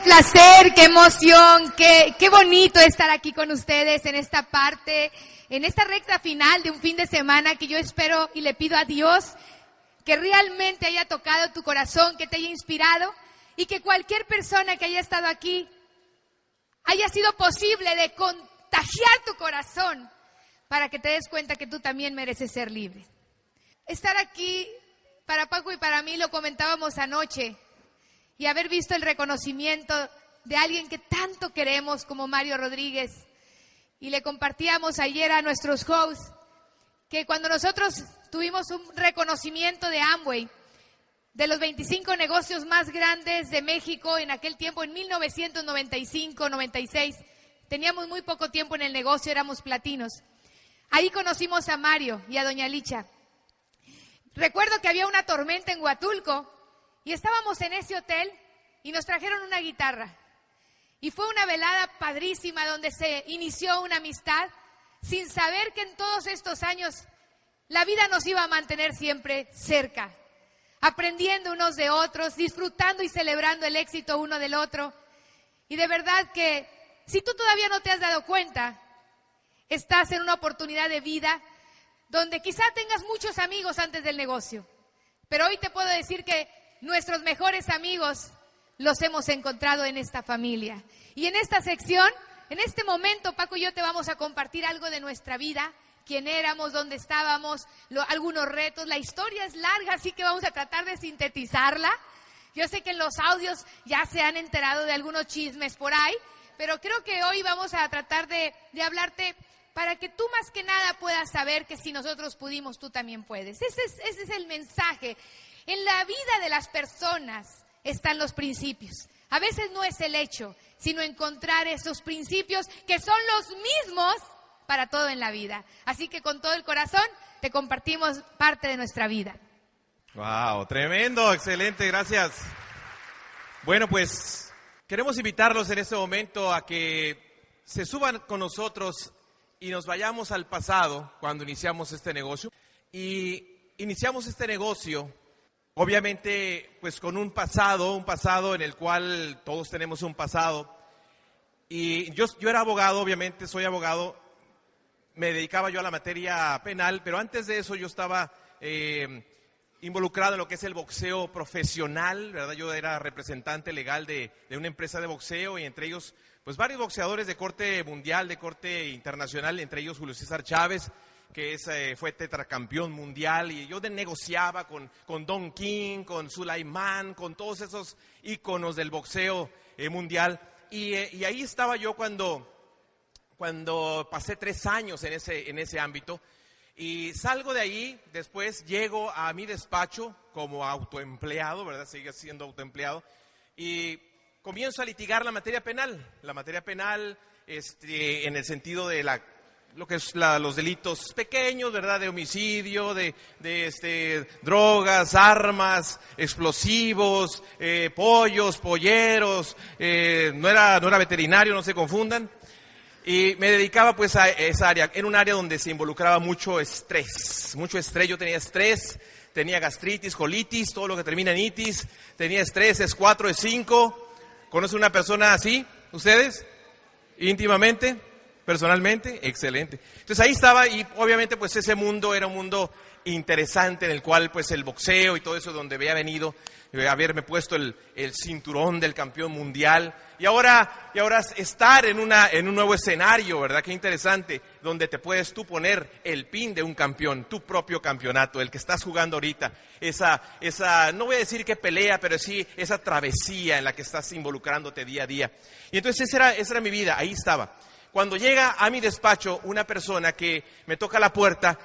placer, qué emoción, qué bonito estar aquí con ustedes en esta parte, en esta recta final de un fin de semana que yo espero y le pido a Dios que realmente haya tocado tu corazón, que te haya inspirado y que cualquier persona que haya estado aquí haya sido posible de contagiar tu corazón para que te des cuenta que tú también mereces ser libre. Estar aquí para Paco y para mí, lo comentábamos anoche, y haber visto el reconocimiento de alguien que tanto queremos como Mario Rodríguez. Y le compartíamos ayer a nuestros hosts que cuando nosotros tuvimos un reconocimiento de Amway, de los 25 negocios más grandes de México en aquel tiempo, en 1995-96, teníamos muy poco tiempo en el negocio, éramos platinos. Ahí conocimos a Mario y a Doña Licha. Recuerdo que había una tormenta en Huatulco y estábamos en ese hotel y nos trajeron una guitarra. Y fue una velada padrísima donde se inició una amistad sin saber que en todos estos años la vida nos iba a mantener siempre cerca, aprendiendo unos de otros, disfrutando y celebrando el éxito uno del otro. Y de verdad que si tú todavía no te has dado cuenta, estás en una oportunidad de vida donde quizá tengas muchos amigos antes del negocio. Pero hoy te puedo decir que nuestros mejores amigos los hemos encontrado en esta familia. Y en esta sección, en este momento, Paco y yo te vamos a compartir algo de nuestra vida, quién éramos, dónde estábamos, algunos retos. La historia es larga, así que vamos a tratar de sintetizarla. Yo sé que en los audios ya se han enterado de algunos chismes por ahí, pero creo que hoy vamos a tratar de hablarte para que tú más que nada puedas saber que si nosotros pudimos, tú también puedes. Ese es el mensaje. En la vida de las personas están los principios. A veces no es el hecho, sino encontrar esos principios que son los mismos para todo en la vida. Así que con todo el corazón te compartimos parte de nuestra vida. ¡Wow! Tremendo, excelente, gracias. Bueno, pues queremos invitarlos en este momento a que se suban con nosotros y nos vayamos al pasado cuando iniciamos este negocio. Y iniciamos este negocio, obviamente, pues con un pasado en el cual todos tenemos un pasado. Y yo era abogado, obviamente, soy abogado, me dedicaba yo a la materia penal, pero antes de eso yo estaba involucrado en lo que es el boxeo profesional, ¿verdad? Yo era representante legal de una empresa de boxeo y entre ellos, pues varios boxeadores de corte mundial, de corte internacional, entre ellos Julio César Chávez, que fue tetracampeón mundial, y yo negociaba con Don King, con Sulaimán, con todos esos íconos del boxeo mundial, y ahí estaba yo cuando pasé 3 años en ese ámbito, y salgo de ahí, después llego a mi despacho como autoempleado, ¿verdad? Sigue siendo autoempleado, y comienzo a litigar la materia penal en el sentido de lo que es los delitos pequeños, ¿verdad? De homicidio, de drogas, armas, explosivos, pollos, polleros, no era veterinario, no se confundan. Y me dedicaba pues a esa área, era un área donde se involucraba mucho estrés, yo tenía estrés, tenía gastritis, colitis, todo lo que termina en itis, tenía estrés, es 4, es 5. ¿Conoce una persona así, ustedes? Íntimamente, personalmente, excelente. Entonces ahí estaba y obviamente pues ese mundo era un mundo interesante en el cual pues el boxeo y todo eso donde había venido, haberme puesto el cinturón del campeón mundial y ahora estar en un nuevo escenario, ¿verdad? Qué interesante, donde te puedes tú poner el pin de un campeón, tu propio campeonato, el que estás jugando ahorita, esa no voy a decir que pelea, pero sí esa travesía en la que estás involucrándote día a día. Y entonces esa era mi vida, ahí estaba. Cuando llega a mi despacho una persona que me toca la puerta,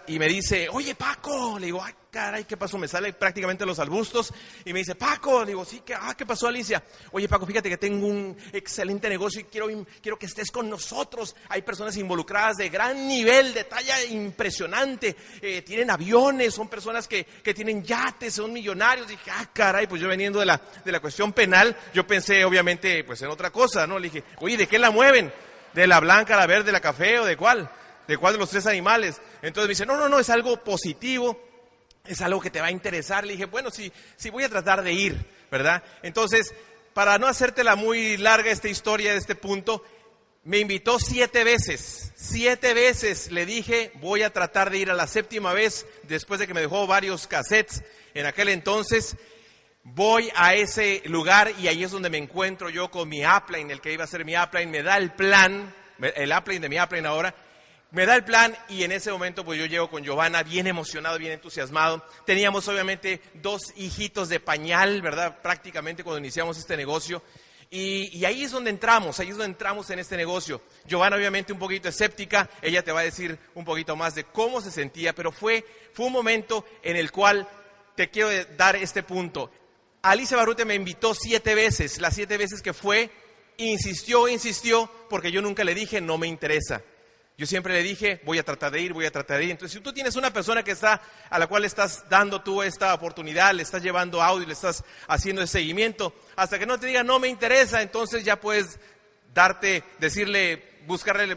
y me dice, oye Paco, le digo, ay caray, ¿qué pasó? Me sale prácticamente los arbustos y me dice, Paco, le digo, sí, ¿qué pasó, Alicia? Oye Paco, fíjate que tengo un excelente negocio y quiero que estés con nosotros. Hay personas involucradas de gran nivel, de talla impresionante, tienen aviones, son personas que tienen yates, son millonarios. Dije, caray, pues yo veniendo de la cuestión penal, yo pensé obviamente pues en otra cosa, ¿no? Le dije, oye, ¿de qué la mueven? ¿De la blanca, la verde, la café o de cuál? ¿De cuál de los 3 animales? Entonces me dice, no, es algo positivo, es algo que te va a interesar. Le dije, bueno, sí voy a tratar de ir, ¿verdad? Entonces para no hacértela muy larga esta historia de este punto, me invitó 7 veces. 7 veces le dije, voy a tratar de ir a la 7ª vez, después de que me dejó varios cassettes en aquel entonces. Voy a ese lugar y ahí es donde me encuentro yo con mi upline, el que iba a ser mi upline, me da el plan, el upline de mi upline ahora, me da el plan y en ese momento pues yo llego con Giovanna bien emocionado, bien entusiasmado. Teníamos obviamente 2 hijitos de pañal, ¿verdad? Prácticamente cuando iniciamos este negocio. Y ahí es donde entramos en este negocio. Giovanna obviamente un poquito escéptica, ella te va a decir un poquito más de cómo se sentía, pero fue un momento en el cual te quiero dar este punto. Alicia Barrute me invitó 7 veces, las 7 veces que fue, insistió, porque yo nunca le dije, no me interesa. Yo siempre le dije, voy a tratar de ir. Entonces, si tú tienes una persona a la cual le estás dando tú esta oportunidad, le estás llevando audio, le estás haciendo el seguimiento, hasta que no te diga, no me interesa, entonces ya puedes decirle, buscarle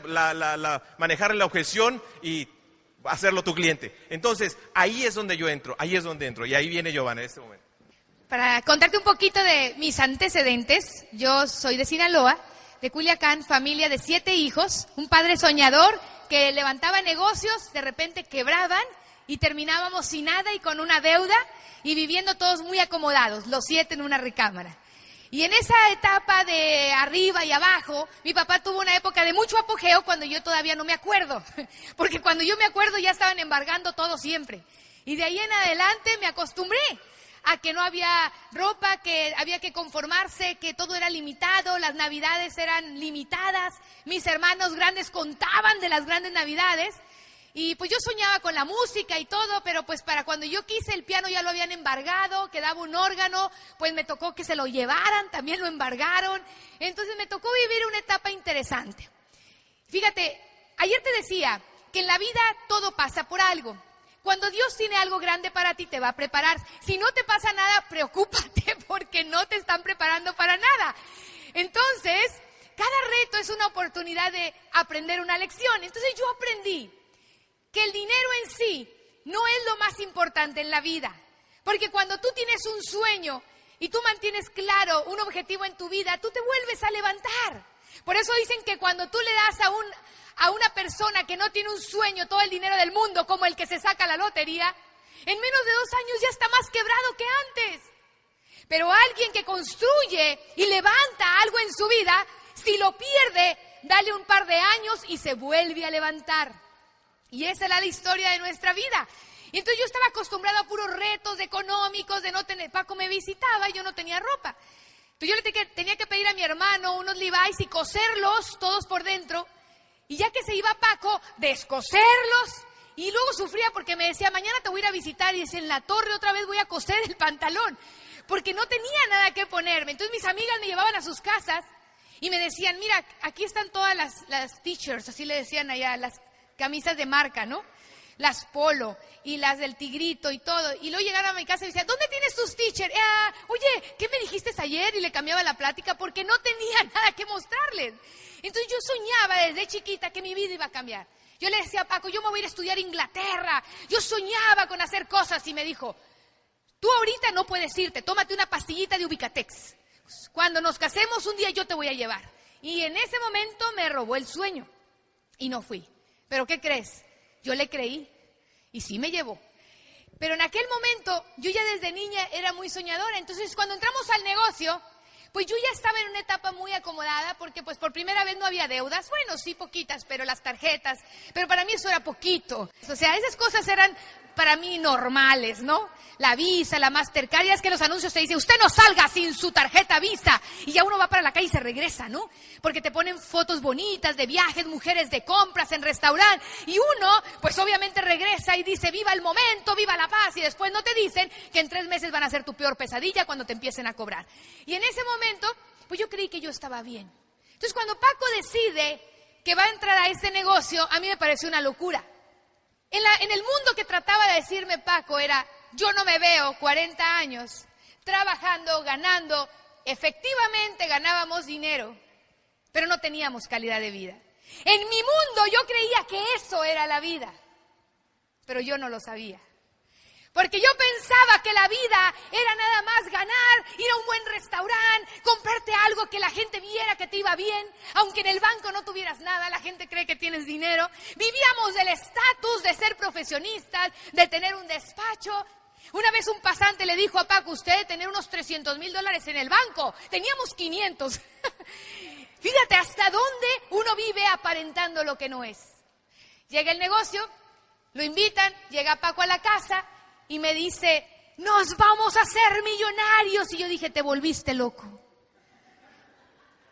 manejarle la objeción y hacerlo tu cliente. Entonces, ahí es donde yo entro, y ahí viene Giovanna en este momento. Para contarte un poquito de mis antecedentes, yo soy de Sinaloa, de Culiacán, familia de 7 hijos, un padre soñador que levantaba negocios, de repente quebraban y terminábamos sin nada y con una deuda y viviendo todos muy acomodados, los 7 en una recámara. Y en esa etapa de arriba y abajo, mi papá tuvo una época de mucho apogeo cuando yo todavía no me acuerdo, porque cuando yo me acuerdo ya estaban embargando todo siempre. Y de ahí en adelante me acostumbré a que no había ropa, que había que conformarse, que todo era limitado, las navidades eran limitadas, mis hermanos grandes contaban de las grandes navidades, y pues yo soñaba con la música y todo, pero pues para cuando yo quise el piano ya lo habían embargado, quedaba un órgano, pues me tocó que se lo llevaran, también lo embargaron, entonces me tocó vivir una etapa interesante. Fíjate, ayer te decía que en la vida todo pasa por algo. Cuando Dios tiene algo grande para ti, te va a preparar. Si no te pasa nada, preocúpate porque no te están preparando para nada. Entonces, cada reto es una oportunidad de aprender una lección. Entonces yo aprendí que el dinero en sí no es lo más importante en la vida. Porque cuando tú tienes un sueño y tú mantienes claro un objetivo en tu vida, tú te vuelves a levantar. Por eso dicen que cuando tú le das a una persona que no tiene un sueño todo el dinero del mundo, como el que se saca la lotería, en menos de 2 años ya está más quebrado que antes. Pero alguien que construye y levanta algo en su vida, si lo pierde, dale un par de años y se vuelve a levantar. Y esa era la historia de nuestra vida. Y entonces yo estaba acostumbrada a puros retos económicos, de no tener, Paco me visitaba y yo no tenía ropa. Entonces yo le tenía que pedir a mi hermano unos Levi's y coserlos todos por dentro. Y ya que se iba Paco, descoserlos. Y luego sufría porque me decía, mañana te voy a ir a visitar. Y decía, en la torre otra vez voy a coser el pantalón. Porque no tenía nada que ponerme. Entonces mis amigas me llevaban a sus casas y me decían, mira, aquí están todas las t-shirts, así le decían allá, las camisas de marca, ¿no? Las Polo y las del Tigrito y todo. Y luego llegaron a mi casa y me decían, ¿dónde tienes tus t-shirts? Oye, ¿qué me dijiste ayer? Y le cambiaba la plática porque no tenía nada que mostrarles. Entonces yo soñaba desde chiquita que mi vida iba a cambiar. Yo le decía a Paco, yo me voy a ir a estudiar a Inglaterra. Yo soñaba con hacer cosas y me dijo, tú ahorita no puedes irte, tómate una pastillita de Ubicatex. Cuando nos casemos un día yo te voy a llevar. Y en ese momento me robó el sueño y no fui. ¿Pero qué crees? Yo le creí y sí me llevó. Pero en aquel momento, yo ya desde niña era muy soñadora. Entonces, cuando entramos al negocio, pues yo ya estaba en una etapa muy acomodada porque pues por primera vez no había deudas. Bueno, sí, poquitas, pero las tarjetas. Pero para mí eso era poquito. O sea, esas cosas eran para mí normales, ¿no? La Visa, la Mastercard, ya es que los anuncios te dicen, usted no salga sin su tarjeta Visa. Y ya uno va para la calle y se regresa, ¿no? Porque te ponen fotos bonitas de viajes, mujeres de compras en restaurante. Y uno, pues obviamente regresa y dice, viva el momento, viva la paz. Y después no te dicen que en 3 meses van a ser tu peor pesadilla cuando te empiecen a cobrar. Y en ese momento, pues yo creí que yo estaba bien. Entonces cuando Paco decide que va a entrar a este negocio, a mí me pareció una locura. En el mundo que trataba de decirme Paco era, yo no me veo 40 años trabajando, ganando. Efectivamente ganábamos dinero, pero no teníamos calidad de vida. En mi mundo yo creía que eso era la vida, pero yo no lo sabía. Porque yo pensaba que la vida era nada más ganar, ir a un buen restaurante, comprar algo que la gente viera que te iba bien, aunque en el banco no tuvieras nada, la gente cree que tienes dinero. Vivíamos del estatus de ser profesionistas, de tener un despacho. Una vez un pasante le dijo a Paco, usted debe tener unos $300,000 en el banco. Teníamos 500. Fíjate hasta dónde uno vive aparentando lo que no es. Llega el negocio, lo invitan, llega Paco a la casa y me dice, nos vamos a hacer millonarios. Y yo dije, te volviste loco.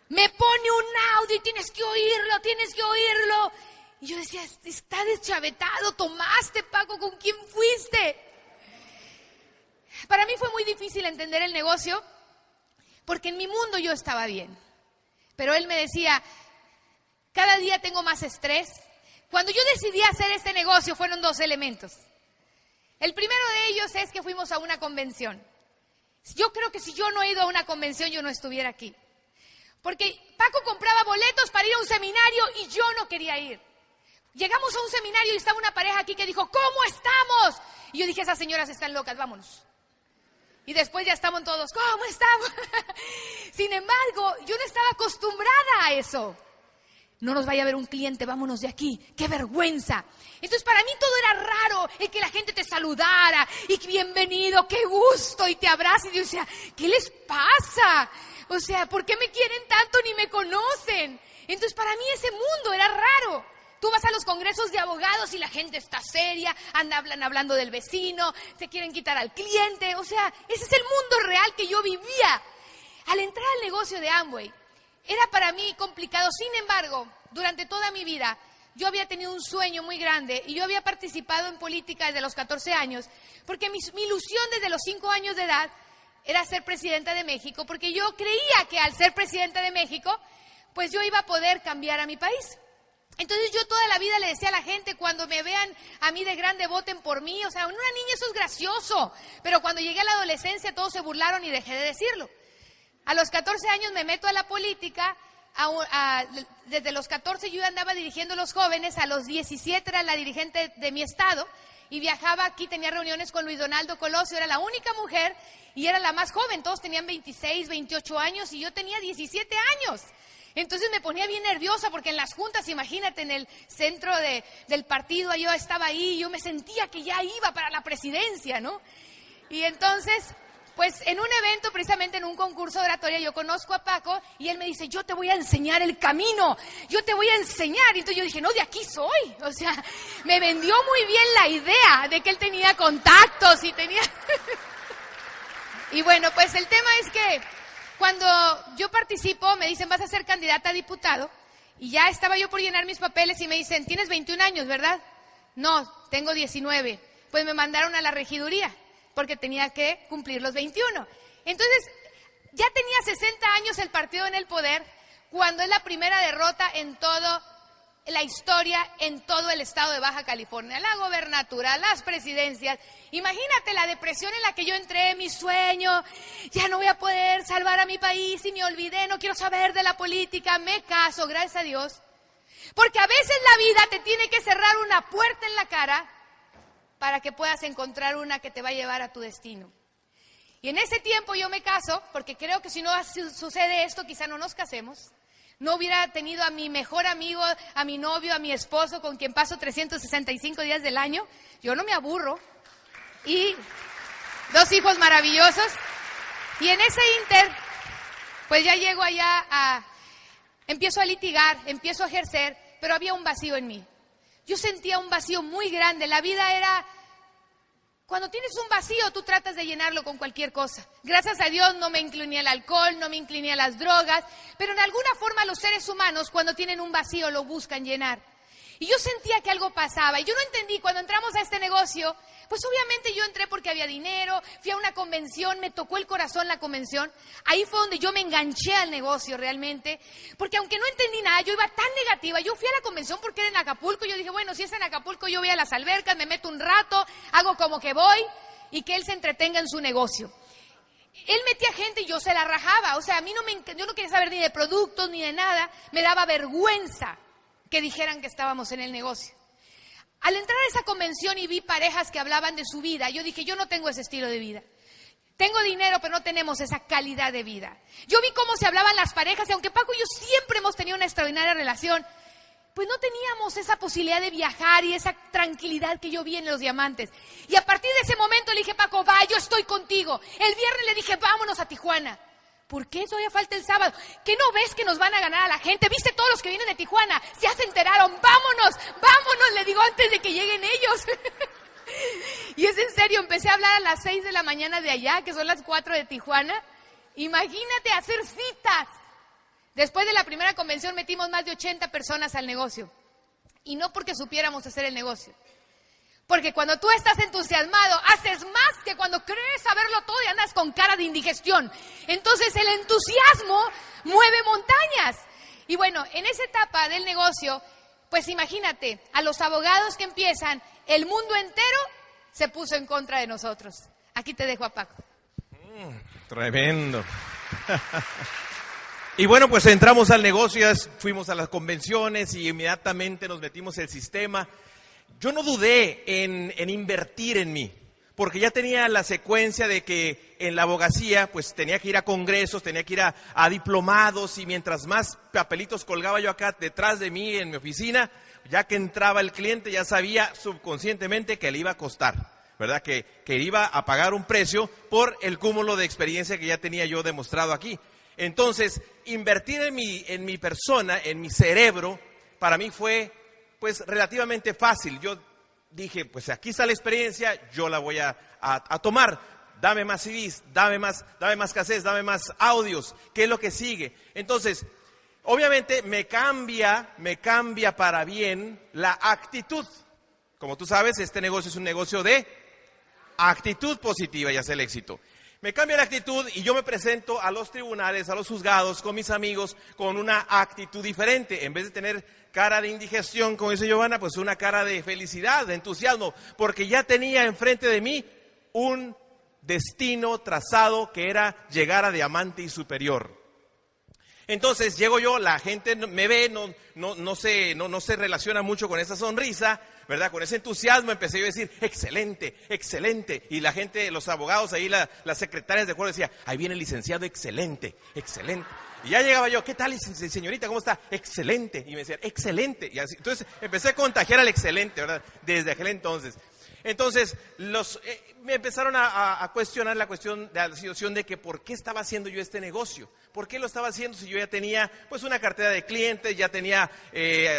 Me pone un audio y tienes que oírlo, tienes que oírlo. Y yo decía, está deschavetado, tomaste, Paco, ¿con quién fuiste? Para mí fue muy difícil entender el negocio porque en mi mundo yo estaba bien. Pero él me decía, cada día tengo más estrés. Cuando yo decidí hacer este negocio fueron 2 elementos. El primero de ellos es que fuimos a una convención. Yo creo que si yo no he ido a una convención yo no estuviera aquí. Porque Paco compraba boletos para ir a un seminario y yo no quería ir. Llegamos a un seminario y estaba una pareja aquí que dijo, ¿cómo estamos? Y yo dije, esas señoras están locas, vámonos. Y después ya estamos todos, ¿cómo estamos? Sin embargo, yo no estaba acostumbrada a eso. No nos vaya a ver un cliente, vámonos de aquí. ¡Qué vergüenza! Entonces para mí todo era raro, el que la gente te saludara y bienvenido, qué gusto, y te abrace. Y yo decía, ¿qué les pasa? O sea, ¿por qué me quieren tanto ni me conocen? Entonces para mí ese mundo era raro. Tú vas a los congresos de abogados y la gente está seria, andan hablando del vecino, se quieren quitar al cliente. O sea, ese es el mundo real que yo vivía. Al entrar al negocio de Amway, era para mí complicado. Sin embargo, durante toda mi vida, yo había tenido un sueño muy grande y yo había participado en política desde los 14 años, porque mi ilusión desde los 5 años de edad era ser presidenta de México, porque yo creía que al ser presidenta de México, pues yo iba a poder cambiar a mi país. Entonces yo toda la vida le decía a la gente, cuando me vean a mí de grande, voten por mí. O sea, en una niña eso es gracioso, pero cuando llegué a la adolescencia todos se burlaron y dejé de decirlo. A los 14 años me meto a la política, desde los 14 yo andaba dirigiendo a los jóvenes, a los 17 era la dirigente de mi estado y viajaba aquí, tenía reuniones con Luis Donaldo Colosio, era la única mujer y era la más joven, todos tenían 26, 28 años y yo tenía 17 años. Entonces me ponía bien nerviosa porque en las juntas, imagínate, en el centro del partido, yo estaba ahí, yo me sentía que ya iba para la presidencia, ¿no? Y entonces, pues en un evento, precisamente en un concurso de oratoria, yo conozco a Paco y él me dice, yo te voy a enseñar el camino, yo te voy a enseñar. Y entonces yo dije, no, de aquí soy. O sea, me vendió muy bien la idea de que él tenía contactos y tenía... Y bueno, pues el tema es que cuando yo participo, me dicen, vas a ser candidata a diputado, y ya estaba yo por llenar mis papeles y me dicen, tienes 21 años, ¿verdad? No, tengo 19. Pues me mandaron a la regiduría, porque tenía que cumplir los 21. Entonces, ya tenía 60 años el partido en el poder, cuando es la primera derrota en toda la historia, en todo el estado de Baja California, la gobernatura, las presidencias. Imagínate la depresión en la que yo entré, mi sueño, ya no voy a poder salvar a mi país y me olvidé, no quiero saber de la política, me caso, gracias a Dios. Porque a veces la vida te tiene que cerrar una puerta en la cara para que puedas encontrar una que te va a llevar a tu destino. Y en ese tiempo yo me caso, porque creo que si no sucede esto, quizá no nos casemos. No hubiera tenido a mi mejor amigo, a mi novio, a mi esposo, con quien paso 365 días del año. Yo no me aburro. Y 2 hijos maravillosos. Y en ese inter, pues ya llego allá empiezo a litigar, empiezo a ejercer, pero había un vacío en mí. Yo sentía un vacío muy grande. La vida era... Cuando tienes un vacío, tú tratas de llenarlo con cualquier cosa. Gracias a Dios no me incliné al alcohol, no me incliné a las drogas, pero en alguna forma los seres humanos cuando tienen un vacío lo buscan llenar. Y yo sentía que algo pasaba y yo no entendí. Cuando entramos a este negocio, pues obviamente yo entré porque había dinero, fui a una convención, me tocó el corazón la convención. Ahí fue donde yo me enganché al negocio realmente, porque aunque no entendí nada, yo iba tan negativa. Yo fui a la convención porque era en Acapulco, yo dije, bueno, si es en Acapulco yo voy a las albercas, me meto un rato, hago como que voy y que él se entretenga en su negocio. Él metía gente y yo se la rajaba, o sea, a mí yo no quería saber ni de productos ni de nada, me daba vergüenza que dijeran que estábamos en el negocio. Al entrar a esa convención y vi parejas que hablaban de su vida, yo dije, yo no tengo ese estilo de vida. Tengo dinero, pero no tenemos esa calidad de vida. Yo vi cómo se hablaban las parejas, y aunque Paco y yo siempre hemos tenido una extraordinaria relación, pues no teníamos esa posibilidad de viajar y esa tranquilidad que yo vi en Los Diamantes. Y a partir de ese momento le dije, Paco, va, yo estoy contigo. El viernes le dije, vámonos a Tijuana. ¿Por qué todavía falta el sábado? ¿Qué no ves que nos van a ganar a la gente? ¿Viste todos los que vienen de Tijuana? Ya se enteraron, vámonos, le digo antes de que lleguen ellos. Y es en serio, empecé a hablar a las 6 de la mañana de allá, que son las 4 de Tijuana. Imagínate hacer citas. Después de la primera convención metimos más de 80 personas al negocio. Y no porque supiéramos hacer el negocio. Porque cuando tú estás entusiasmado, haces más que cuando crees saberlo todo y andas con cara de indigestión. Entonces el entusiasmo mueve montañas. Y bueno, en esa etapa del negocio, pues imagínate, a los abogados que empiezan, el mundo entero se puso en contra de nosotros. Aquí te dejo a Paco. Tremendo. Y bueno, pues entramos al negocio, fuimos a las convenciones y inmediatamente nos metimos en el sistema. Yo no dudé en invertir en mí, porque ya tenía la secuencia de que en la abogacía pues tenía que ir a congresos, tenía que ir a diplomados, y mientras más papelitos colgaba yo acá detrás de mí en mi oficina, ya que entraba el cliente ya sabía subconscientemente que le iba a costar, ¿verdad? Que iba a pagar un precio por el cúmulo de experiencia que ya tenía yo demostrado aquí. Entonces, invertir en mi persona, en mi cerebro, para mí fue pues relativamente fácil. Yo dije, pues aquí está la experiencia, yo la voy a tomar. Dame más CDs, dame más cassettes, dame más audios. ¿Qué es lo que sigue? Entonces, obviamente me cambia para bien la actitud. Como tú sabes, este negocio es un negocio de actitud positiva y hacer el éxito. Me cambia la actitud y yo me presento a los tribunales, a los juzgados, con mis amigos, con una actitud diferente. En vez de tener cara de indigestión, como dice Giovanna, pues una cara de felicidad, de entusiasmo, porque ya tenía enfrente de mí un destino trazado que era llegar a diamante y superior. Entonces llego yo, la gente me ve, no se relaciona mucho con esa sonrisa, ¿verdad? Con ese entusiasmo empecé yo a decir, excelente, excelente. Y la gente, los abogados ahí, las secretarias de acuerdo decía, ahí viene el licenciado, excelente, excelente. Y ya llegaba yo, ¿qué tal, señorita? ¿Cómo está? Excelente. Y me decían, excelente. Y así, entonces empecé a contagiar al excelente, ¿verdad? Desde aquel entonces. Entonces, me empezaron a cuestionar la situación de que por qué estaba haciendo yo este negocio. ¿Por qué lo estaba haciendo si yo ya tenía pues una cartera de clientes, ya tenía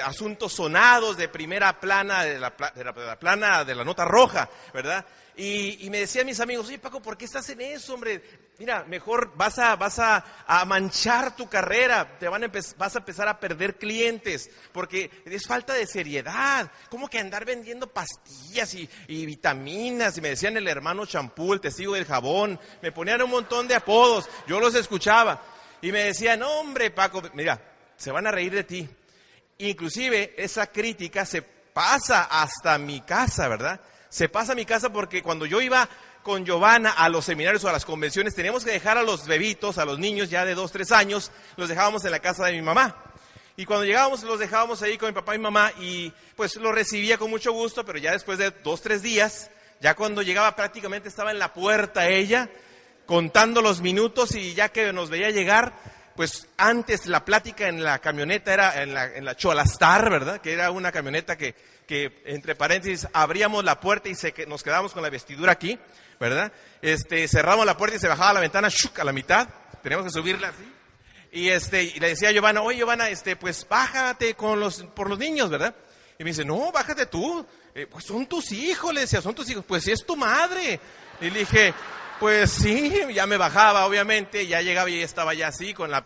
asuntos sonados de primera plana, de la plana de la nota roja, ¿verdad? Y me decían mis amigos, oye Paco, ¿por qué estás en eso, hombre? Mira, mejor vas a manchar tu carrera, vas a empezar a perder clientes, porque es falta de seriedad. ¿Cómo que andar vendiendo pastillas y vitaminas? Y me decían el hermano champú, el testigo del jabón, me ponían un montón de apodos, yo los escuchaba. Y me decían, no, hombre Paco, mira, se van a reír de ti. Inclusive esa crítica se pasa hasta mi casa, ¿verdad? Se pasa a mi casa porque cuando yo iba con Giovanna a los seminarios o a las convenciones, teníamos que dejar a los bebitos, a los niños ya de 2, 3 años, los dejábamos en la casa de mi mamá. Y cuando llegábamos, los dejábamos ahí con mi papá y mi mamá y pues los recibía con mucho gusto, pero ya después de 2, 3 días, ya cuando llegaba prácticamente estaba en la puerta ella, contando los minutos, y ya que nos veía llegar, pues antes la plática en la camioneta era en la Cholastar, ¿verdad? Que era una camioneta que entre paréntesis abríamos la puerta y nos quedábamos con la vestidura aquí, ¿verdad? Cerramos la puerta y se bajaba la ventana a la mitad, teníamos que subirla así. Y le decía a Giovanna, oye Giovanna, pues bájate por los niños, ¿verdad? Y me dice, no, bájate tú, pues son tus hijos, le decía, son tus hijos, pues sí es tu madre. Y le dije, pues sí, ya me bajaba, obviamente, ya llegaba y estaba ya así, con la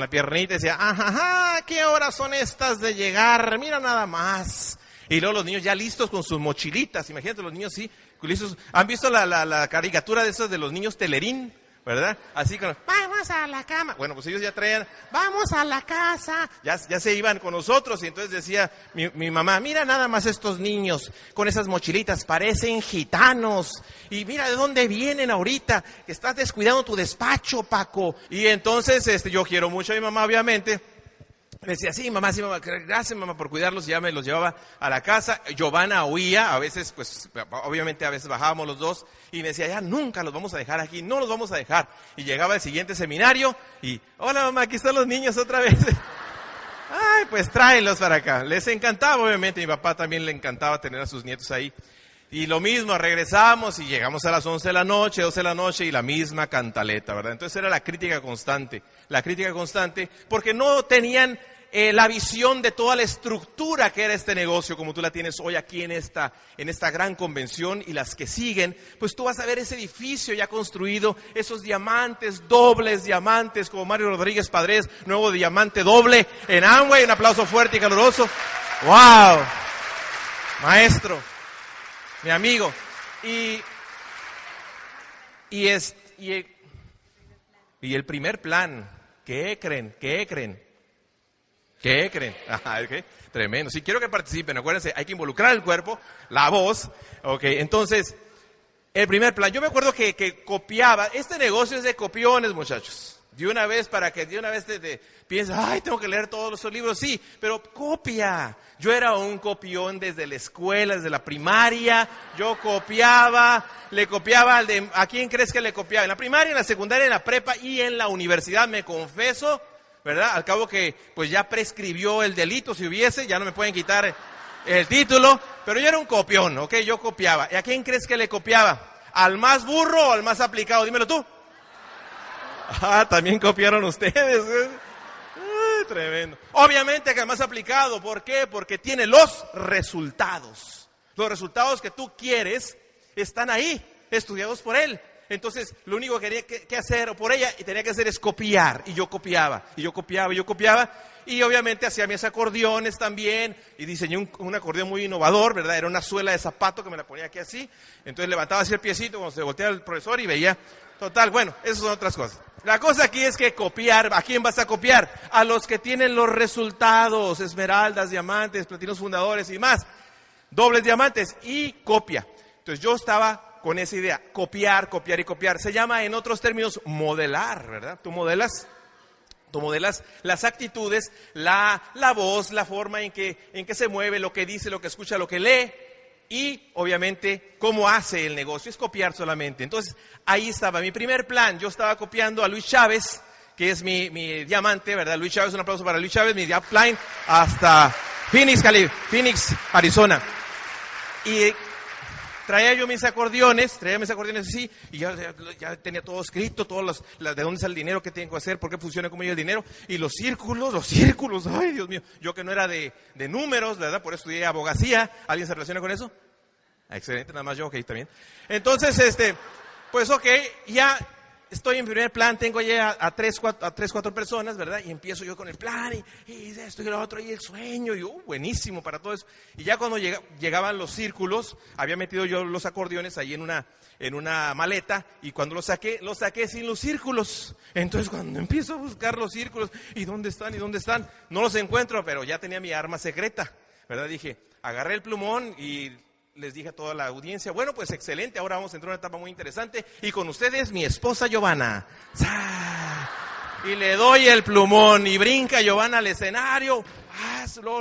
piernita, y decía, ajá, ¿qué horas son estas de llegar? Mira nada más. Y luego los niños ya listos con sus mochilitas, imagínate los niños sí, listos. ¿Han visto la caricatura de esos de los niños Telerín? ¿Verdad? Así con, vamos a la cama. Bueno, pues ellos ya traían, vamos a la casa. Ya se iban con nosotros y entonces decía mi mamá, mira nada más estos niños con esas mochilitas, parecen gitanos. Y mira de dónde vienen ahorita, estás descuidando tu despacho, Paco. Y entonces yo quiero mucho a mi mamá, obviamente. Me decía, sí, mamá, gracias, mamá, por cuidarlos. Y ya me los llevaba a la casa. Giovanna oía, a veces, pues, obviamente a veces bajábamos los dos. Y me decía, ya nunca los vamos a dejar aquí, no los vamos a dejar. Y llegaba el siguiente seminario y, hola, mamá, aquí están los niños otra vez. Ay, pues tráelos para acá. Les encantaba, obviamente, a mi papá también le encantaba tener a sus nietos ahí. Y lo mismo, regresamos y llegamos a las 11 de la noche, 12 de la noche y la misma cantaleta, ¿verdad? Entonces era la crítica constante, porque no tenían la visión de toda la estructura que era este negocio, como tú la tienes hoy aquí en esta gran convención y las que siguen. Pues tú vas a ver ese edificio ya construido, esos diamantes, dobles diamantes, como Mario Rodríguez Padres, nuevo diamante doble en Amway. Un aplauso fuerte y caluroso. ¡Wow! Maestro, mi amigo. Y el primer plan, ¿qué creen? Ajá, ¿qué? Tremendo. Sí, quiero que participen, acuérdense, hay que involucrar el cuerpo, la voz. Ok, entonces, el primer plan. Yo me acuerdo que copiaba. Este negocio es de copiones, muchachos. De una vez, para que de una vez te pienses, ay, tengo que leer todos esos libros. Sí, pero copia. Yo era un copión desde la escuela, desde la primaria. Yo copiaba, le copiaba ¿a quién crees que le copiaba? En la primaria, en la secundaria, en la prepa y en la universidad, me confieso. ¿Verdad? Al cabo que pues ya prescribió el delito, si hubiese, ya no me pueden quitar el título, pero yo era un copión, ¿ok? Yo copiaba. ¿Y a quién crees que le copiaba? ¿Al más burro o al más aplicado? Dímelo tú. Ah, también copiaron ustedes. Ay, tremendo. Obviamente que al más aplicado, ¿por qué? Porque tiene los resultados. Los resultados que tú quieres están ahí, estudiados por él. Entonces, lo único que tenía que hacer, o por ella, y tenía que hacer es copiar. Y yo copiaba. Y obviamente hacía mis acordeones también. Y diseñé un acordeón muy innovador, ¿verdad? Era una suela de zapato que me la ponía aquí así. Entonces levantaba así el piecito cuando se volteaba el profesor y veía. Total, bueno, esas son otras cosas. La cosa aquí es que copiar. ¿A quién vas a copiar? A los que tienen los resultados. Esmeraldas, diamantes, platinos fundadores y más. Dobles diamantes y copia. Entonces yo estaba con esa idea, copiar. Se llama en otros términos modelar, ¿verdad? Tú modelas las actitudes, la voz, la forma en que se mueve, lo que dice, lo que escucha, lo que lee y obviamente cómo hace el negocio, es copiar solamente. Entonces ahí estaba mi primer plan, yo estaba copiando a Luis Chávez, que es mi diamante, ¿verdad? Luis Chávez, un aplauso para Luis Chávez, mi upline hasta Phoenix, Arizona. Y traía yo mis acordeones así, y ya tenía todo escrito, de dónde sale el dinero, qué tengo que hacer, por qué funciona como yo el dinero, y los círculos, ay Dios mío, yo que no era de números, ¿verdad? Por eso estudié abogacía. ¿Alguien se relaciona con eso? Excelente, nada más yo, ok, también. Entonces, pues ok, ya estoy en primer plan, tengo ya a 4 personas, ¿verdad? Y empiezo yo con el plan, y esto y lo otro, y el sueño, y buenísimo para todo eso. Y ya cuando llegaban los círculos, había metido yo los acordeones ahí en una maleta, y cuando los saqué sin los círculos. Entonces cuando empiezo a buscar los círculos, ¿y dónde están? No los encuentro, pero ya tenía mi arma secreta, ¿verdad? Dije, agarré el plumón y les dije a toda la audiencia, bueno, pues excelente, ahora vamos a entrar a una etapa muy interesante, y con ustedes mi esposa Giovanna. Y le doy el plumón, y brinca Giovanna al escenario,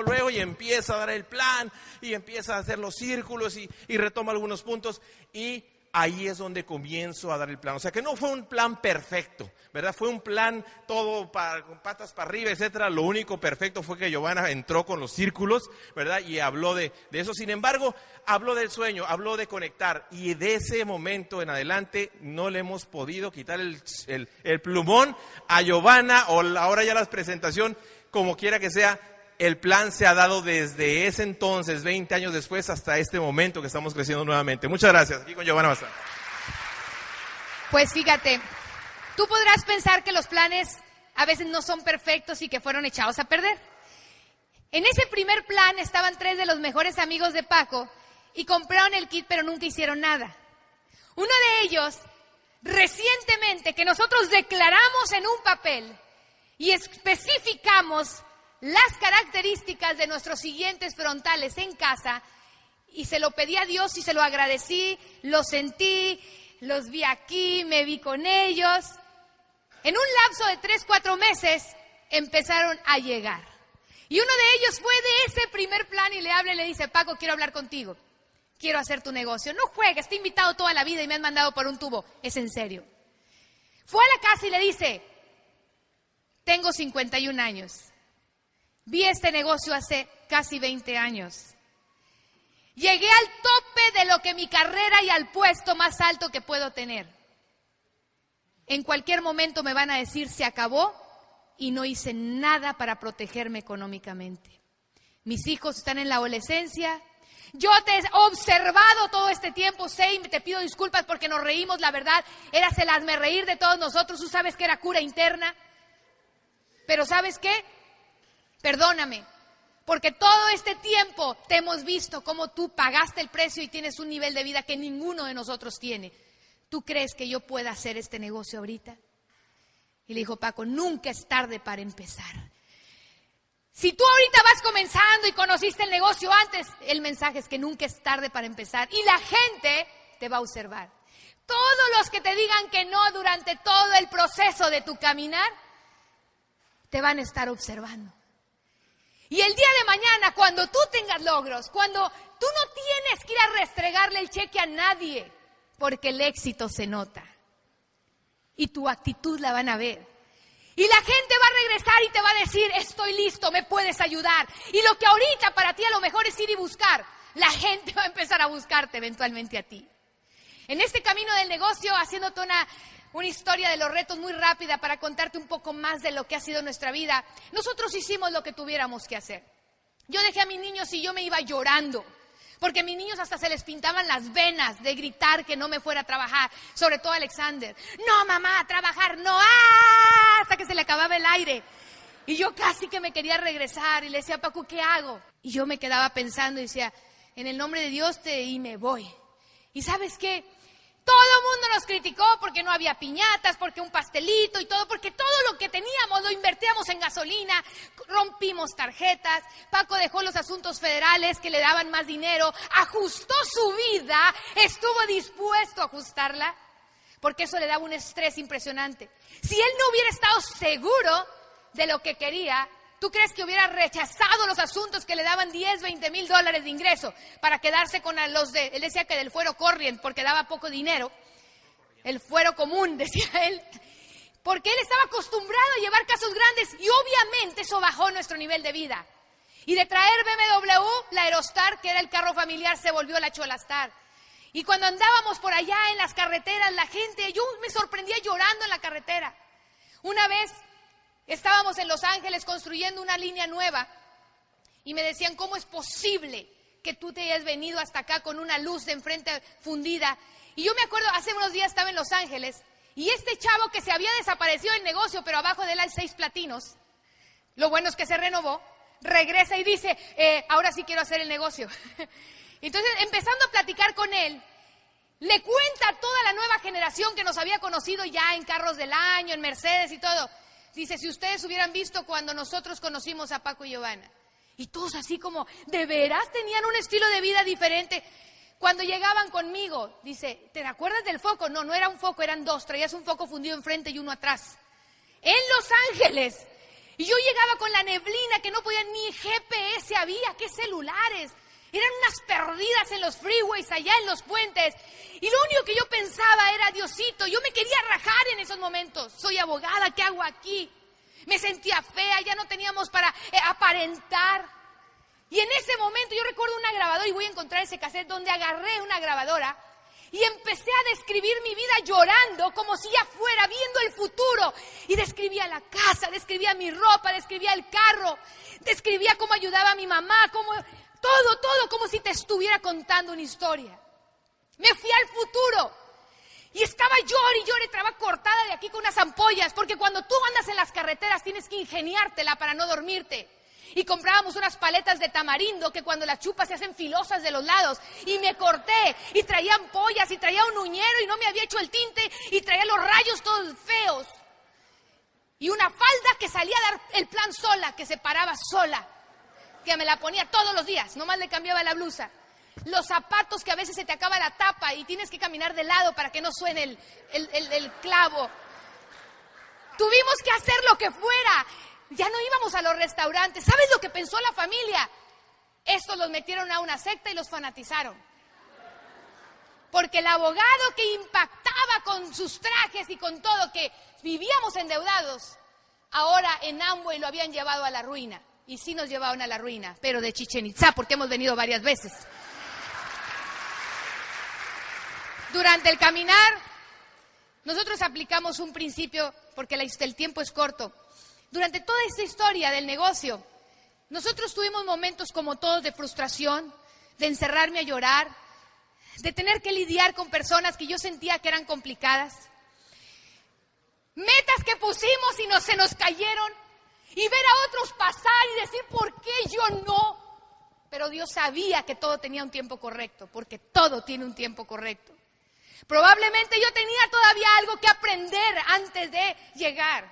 luego, y empieza a dar el plan, y empieza a hacer los círculos, y retoma algunos puntos, y ahí es donde comienzo a dar el plan. O sea que no fue un plan perfecto, ¿verdad? Fue un plan todo con patas para arriba, etcétera. Lo único perfecto fue que Giovanna entró con los círculos, ¿verdad? Y habló de eso. Sin embargo, habló del sueño, habló de conectar. Y de ese momento en adelante no le hemos podido quitar el plumón a Giovanna, o ahora ya la presentación, como quiera que sea. El plan se ha dado desde ese entonces, 20 años después, hasta este momento que estamos creciendo nuevamente. Muchas gracias. Aquí con Giovanna Bazán. Pues fíjate, tú podrás pensar que los planes a veces no son perfectos y que fueron echados a perder. En ese primer plan estaban 3 de los mejores amigos de Paco y compraron el kit, pero nunca hicieron nada. Uno de ellos, recientemente, que nosotros declaramos en un papel y especificamos las características de nuestros siguientes frontales en casa, y se lo pedí a Dios y se lo agradecí, lo sentí, los vi aquí, me vi con ellos. En un lapso de 3-4 meses empezaron a llegar. Y uno de ellos fue de ese primer plan y le habla y le dice, Paco, quiero hablar contigo. Quiero hacer tu negocio. No juegues, te he invitado toda la vida y me han mandado por un tubo. Es en serio. Fue a la casa y le dice, tengo 51 años. Vi este negocio hace casi 20 años. Llegué al tope de lo que mi carrera y al puesto más alto que puedo tener. En cualquier momento me van a decir, se acabó, y no hice nada para protegerme económicamente. Mis hijos están en la adolescencia. Yo te he observado todo este tiempo, sé, y te pido disculpas porque nos reímos, la verdad, eras el hazme reír de todos nosotros, tú sabes que era cura interna. Pero ¿sabes qué? Perdóname, porque todo este tiempo te hemos visto cómo tú pagaste el precio y tienes un nivel de vida que ninguno de nosotros tiene. ¿Tú crees que yo pueda hacer este negocio ahorita? Y le dijo Paco, nunca es tarde para empezar. Si tú ahorita vas comenzando y conociste el negocio antes, el mensaje es que nunca es tarde para empezar. Y la gente te va a observar. Todos los que te digan que no durante todo el proceso de tu caminar, te van a estar observando. Y el día de mañana, cuando tú tengas logros, cuando tú no tienes que ir a restregarle el cheque a nadie, porque el éxito se nota. Y tu actitud la van a ver. Y la gente va a regresar y te va a decir, estoy listo, me puedes ayudar. Y lo que ahorita para ti a lo mejor es ir y buscar, la gente va a empezar a buscarte eventualmente a ti. En este camino del negocio, haciéndote una historia de los retos muy rápida para contarte un poco más de lo que ha sido nuestra vida, nosotros hicimos lo que tuviéramos que hacer. Yo dejé a mis niños y yo me iba llorando. Porque a mis niños hasta se les pintaban las venas de gritar que no me fuera a trabajar, sobre todo Alexander. No, mamá, a trabajar, no, hasta que se le acababa el aire. Y yo casi que me quería regresar y le decía, Paco, ¿qué hago? Y yo me quedaba pensando y decía, en el nombre de Dios y me voy. ¿Y sabes qué? Todo el mundo nos criticó porque no había piñatas, porque un pastelito y todo, porque todo lo que teníamos lo invertíamos en gasolina, rompimos tarjetas, Paco dejó los asuntos federales que le daban más dinero, ajustó su vida, estuvo dispuesto a ajustarla, porque eso le daba un estrés impresionante. Si él no hubiera estado seguro de lo que quería, ¿tú crees que hubiera rechazado los asuntos que le daban 10, 20 mil dólares de ingreso para quedarse con los de, él decía que del fuero corriente porque daba poco dinero, el fuero común, decía él, porque él estaba acostumbrado a llevar casos grandes y obviamente eso bajó nuestro nivel de vida. Y de traer BMW, la Aerostar, que era el carro familiar, se volvió la Cholastar. Y cuando andábamos por allá en las carreteras, la gente, yo me sorprendía llorando en la carretera. Una vez estábamos en Los Ángeles construyendo una línea nueva y me decían, ¿cómo es posible que tú te hayas venido hasta acá con una luz de enfrente fundida? Y yo me acuerdo, hace unos días estaba en Los Ángeles y este chavo que se había desaparecido del negocio, pero abajo de él hay 6 platinos, lo bueno es que se renovó, regresa y dice, ahora sí quiero hacer el negocio. Entonces, empezando a platicar con él, le cuenta a toda la nueva generación que nos había conocido ya en carros del año, en Mercedes y todo. Dice, si ustedes hubieran visto cuando nosotros conocimos a Paco y Giovanna. Y todos así como, ¿de veras tenían un estilo de vida diferente? Cuando llegaban conmigo, dice, ¿te acuerdas del foco? No, no era un foco, eran 2. Traías un foco fundido enfrente y uno atrás. En Los Ángeles. Y yo llegaba con la neblina que no podía, ni GPS había, ¿qué celulares? Eran unas perdidas en los freeways, allá en los puentes. Y lo único que yo pensaba era, Diosito, yo me quería rajar en esos momentos. Soy abogada, ¿qué hago aquí? Me sentía fea, ya no teníamos para aparentar. Y en ese momento yo recuerdo una grabadora, y voy a encontrar ese cassette donde agarré una grabadora y empecé a describir mi vida llorando como si ya fuera viendo el futuro. Y describía la casa, describía mi ropa, describía el carro, describía cómo ayudaba a mi mamá, cómo... Todo, como si te estuviera contando una historia. Me fui al futuro y estaba llore, estaba cortada de aquí con unas ampollas, porque cuando tú andas en las carreteras tienes que ingeniártela para no dormirte. Y comprábamos unas paletas de tamarindo que cuando las chupas se hacen filosas de los lados. Y me corté y traía ampollas y traía un uñero y no me había hecho el tinte y traía los rayos todos feos. Y una falda que salía a dar el plan sola, que se paraba sola. Que me la ponía todos los días, nomás le cambiaba la blusa. Los zapatos que a veces se te acaba la tapa y tienes que caminar de lado para que no suene el clavo. Tuvimos que hacer lo que fuera. ya no íbamos a los restaurantes. ¿Sabes lo que pensó la familia? Estos los metieron a una secta y los fanatizaron. Porque el abogado que impactaba con sus trajes y con todo, que vivíamos endeudados, ahora en Amway lo habían llevado a la ruina. Y sí nos llevaron a la ruina, pero de Chichén Itzá, porque hemos venido varias veces. Durante el caminar, nosotros aplicamos un principio, porque el tiempo es corto. Durante toda esta historia del negocio, nosotros tuvimos momentos como todos de frustración, de encerrarme a llorar, de tener que lidiar con personas que yo sentía que eran complicadas. Metas que pusimos y se nos cayeron. Y ver a otros pasar y decir, ¿por qué yo no? Pero Dios sabía que todo tenía un tiempo correcto, porque todo tiene un tiempo correcto. Probablemente yo tenía todavía algo que aprender antes de llegar.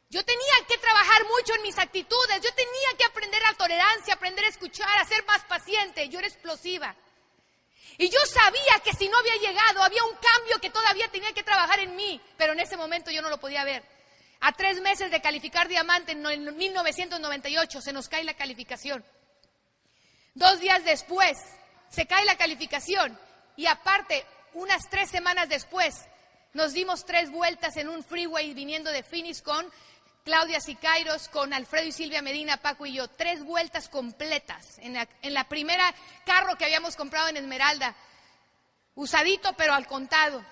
Yo tenía que trabajar mucho en mis actitudes, yo tenía que aprender la tolerancia, aprender a escuchar, a ser más paciente. Yo era explosiva. Y yo sabía que si no había llegado, había un cambio que todavía tenía que trabajar en mí, pero en ese momento yo no lo podía ver. A 3 meses de calificar diamante, en 1998, se nos cae la calificación. 2 días después, se cae la calificación. Y aparte, unas 3 semanas después, nos dimos 3 vueltas en un freeway viniendo de Phoenix con Claudia Sicairos, con Alfredo y Silvia Medina, Paco y yo. 3 vueltas completas en la primera carro que habíamos comprado en Esmeralda. Usadito, pero al contado.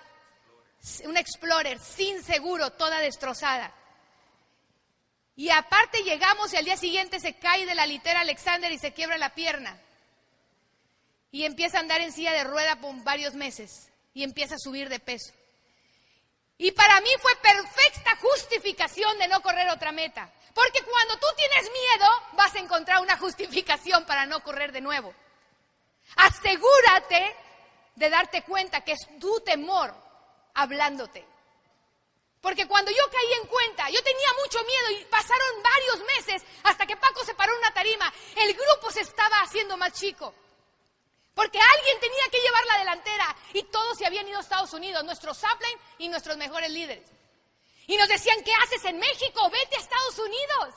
Una Explorer, sin seguro, toda destrozada. Y aparte llegamos y al día siguiente se cae de la litera Alexander y se quiebra la pierna. Y empieza a andar en silla de rueda por varios meses. Y empieza a subir de peso. Y para mí fue perfecta justificación de no correr otra meta. Porque cuando tú tienes miedo, vas a encontrar una justificación para no correr de nuevo. Asegúrate de darte cuenta que es tu temor hablándote. Porque cuando yo caí en cuenta, yo tenía mucho miedo y pasaron varios meses hasta que Paco se paró en una tarima. El grupo se estaba haciendo más chico. Porque alguien tenía que llevar la delantera y todos se habían ido a Estados Unidos, nuestros upline y nuestros mejores líderes. Y nos decían, ¿qué haces en México? Vete a Estados Unidos.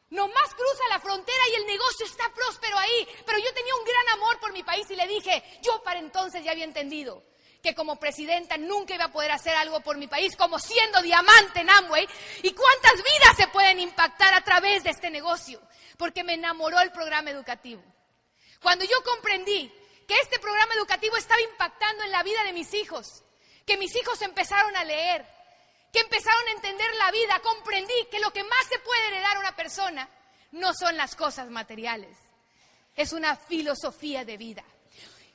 Nomás cruza la frontera y el negocio está próspero ahí. Pero yo tenía un gran amor por mi país y le dije, yo para entonces ya había entendido que como presidenta nunca iba a poder hacer algo por mi país, como siendo diamante en Amway, y cuántas vidas se pueden impactar a través de este negocio, porque me enamoró el programa educativo. Cuando yo comprendí que este programa educativo estaba impactando en la vida de mis hijos, que mis hijos empezaron a leer, que empezaron a entender la vida, comprendí que lo que más se puede heredar a una persona no son las cosas materiales, es una filosofía de vida.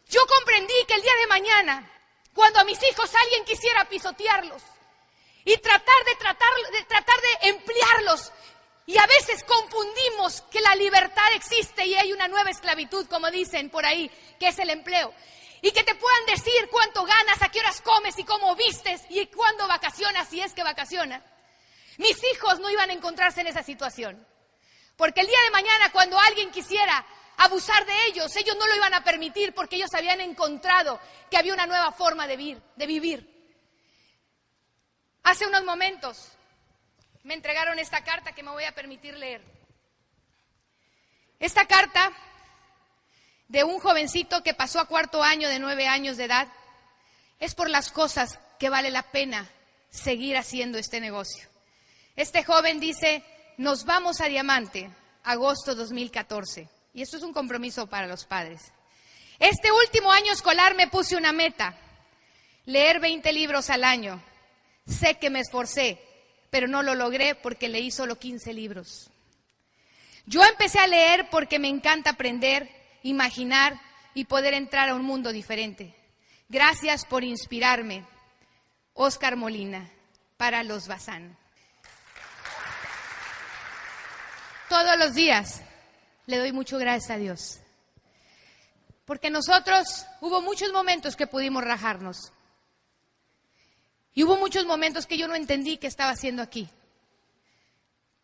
Yo comprendí que el día de mañana, cuando a mis hijos alguien quisiera pisotearlos y tratar de emplearlos, y a veces confundimos que la libertad existe y hay una nueva esclavitud, como dicen por ahí, que es el empleo. Y que te puedan decir cuánto ganas, a qué horas comes y cómo vistes y cuándo vacacionas, si es que vacacionas. Mis hijos no iban a encontrarse en esa situación. Porque el día de mañana, cuando alguien quisiera abusar de ellos no lo iban a permitir porque ellos habían encontrado que había una nueva forma de vivir. Hace unos momentos me entregaron esta carta que me voy a permitir leer. Esta carta de un jovencito que pasó a 4º año de 9 años de edad es por las cosas que vale la pena seguir haciendo este negocio. Este joven dice, nos vamos a Diamante, agosto 2014. Y esto es un compromiso para los padres. Este último año escolar me puse una meta, leer 20 libros al año. Sé que me esforcé, pero no lo logré porque leí solo 15 libros. Yo empecé a leer porque me encanta aprender, imaginar y poder entrar a un mundo diferente. Gracias por inspirarme. Oscar Molina, para los Bazán. Todos los días le doy mucho gracias a Dios. Porque nosotros hubo muchos momentos que pudimos rajarnos. Y hubo muchos momentos que yo no entendí qué estaba haciendo aquí.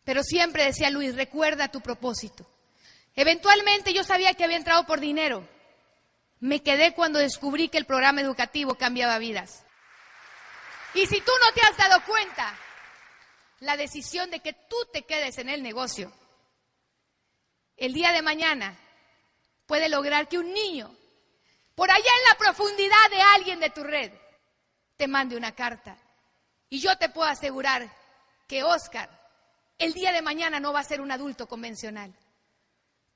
Pero siempre decía Luis, recuerda tu propósito. Eventualmente yo sabía que había entrado por dinero. Me quedé cuando descubrí que el programa educativo cambiaba vidas. Y si tú no te has dado cuenta, la decisión de que tú te quedes en el negocio, el día de mañana puede lograr que un niño, por allá en la profundidad de alguien de tu red, te mande una carta. Y yo te puedo asegurar que Oscar, el día de mañana no va a ser un adulto convencional,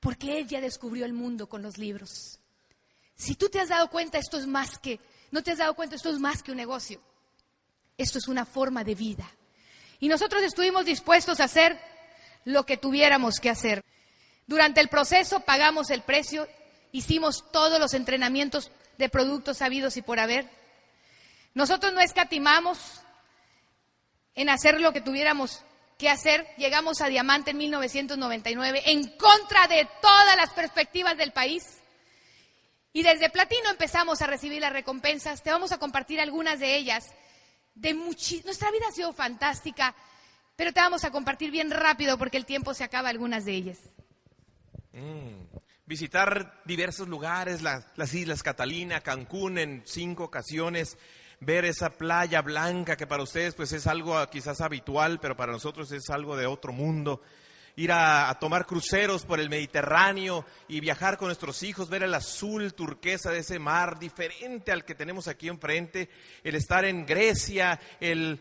porque él ya descubrió el mundo con los libros. Si tú te has dado cuenta, esto es más que, no te has dado cuenta, esto es más que un negocio. Esto es una forma de vida. Y nosotros estuvimos dispuestos a hacer lo que tuviéramos que hacer. Durante el proceso pagamos el precio, hicimos todos los entrenamientos de productos habidos y por haber. Nosotros no escatimamos en hacer lo que tuviéramos que hacer. Llegamos a diamante en 1999 en contra de todas las perspectivas del país. Y desde platino empezamos a recibir las recompensas. Te vamos a compartir algunas de ellas. Nuestra vida ha sido fantástica, pero te vamos a compartir bien rápido porque el tiempo se acaba algunas de ellas. Visitar diversos lugares, las Islas Catalina, Cancún en 5 ocasiones, ver esa playa blanca que para ustedes pues es algo quizás habitual, pero para nosotros es algo de otro mundo. Ir a tomar cruceros por el Mediterráneo y viajar con nuestros hijos, ver el azul turquesa de ese mar diferente al que tenemos aquí enfrente, el estar en Grecia, el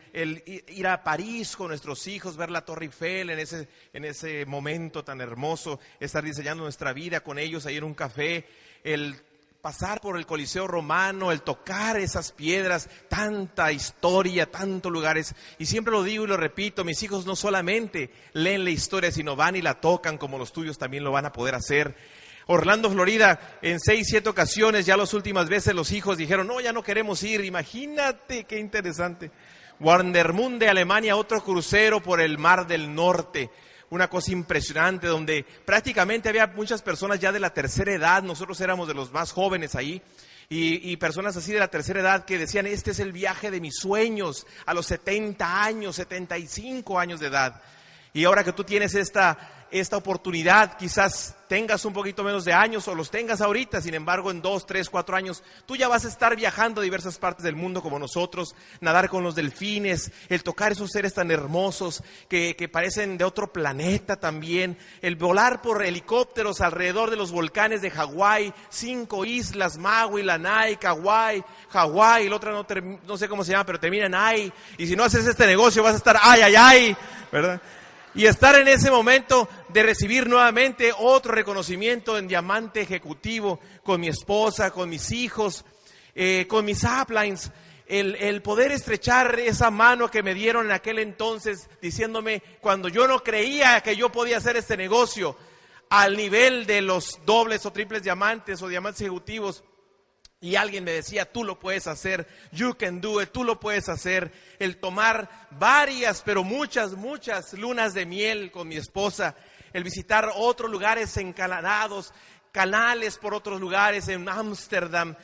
ir a París con nuestros hijos, ver la Torre Eiffel en ese momento tan hermoso, estar diseñando nuestra vida con ellos ahí en un café, el pasar por el Coliseo Romano, el tocar esas piedras, tanta historia, tantos lugares. Y siempre lo digo y lo repito, mis hijos no solamente leen la historia, sino van y la tocan como los tuyos también lo van a poder hacer. Orlando, Florida, en 6, 7 ocasiones, ya las últimas veces los hijos dijeron, no, ya no queremos ir, imagínate qué interesante. Warnemünde, Alemania, otro crucero por el Mar del Norte. Una cosa impresionante donde prácticamente había muchas personas ya de la tercera edad, nosotros éramos de los más jóvenes ahí, y personas así de la tercera edad que decían, este es el viaje de mis sueños, a los 70 años, 75 años de edad. Y ahora que tú tienes esta oportunidad, quizás tengas un poquito menos de años o los tengas ahorita, sin embargo en 2, 3, 4 años, tú ya vas a estar viajando a diversas partes del mundo como nosotros, nadar con los delfines, el tocar esos seres tan hermosos que parecen de otro planeta también, el volar por helicópteros alrededor de los volcanes de Hawái, 5 islas, Maui, Lanai, Kauai, Hawái, la otra no sé cómo se llama, pero termina en ay, y si no haces este negocio vas a estar ay, ¿verdad? Y estar en ese momento de recibir nuevamente otro reconocimiento en diamante ejecutivo con mi esposa, con mis hijos, con mis uplines, el poder estrechar esa mano que me dieron en aquel entonces diciéndome cuando yo no creía que yo podía hacer este negocio al nivel de los dobles o triples diamantes o diamantes ejecutivos. Y alguien me decía, tú lo puedes hacer, you can do it, tú lo puedes hacer. El tomar varias, pero muchas lunas de miel con mi esposa. El visitar otros lugares encalanados, canales por otros lugares en Ámsterdam.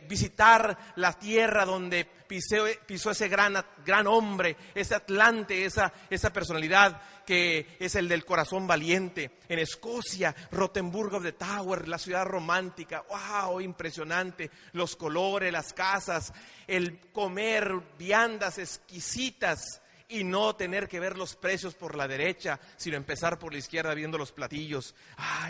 Visitar la tierra donde pisó ese gran hombre, ese atlante, esa personalidad que es el del corazón valiente. En Escocia, Rothenburg of the Tower, la ciudad romántica, wow, impresionante, los colores, las casas, el comer viandas exquisitas y no tener que ver los precios por la derecha, sino empezar por la izquierda viendo los platillos.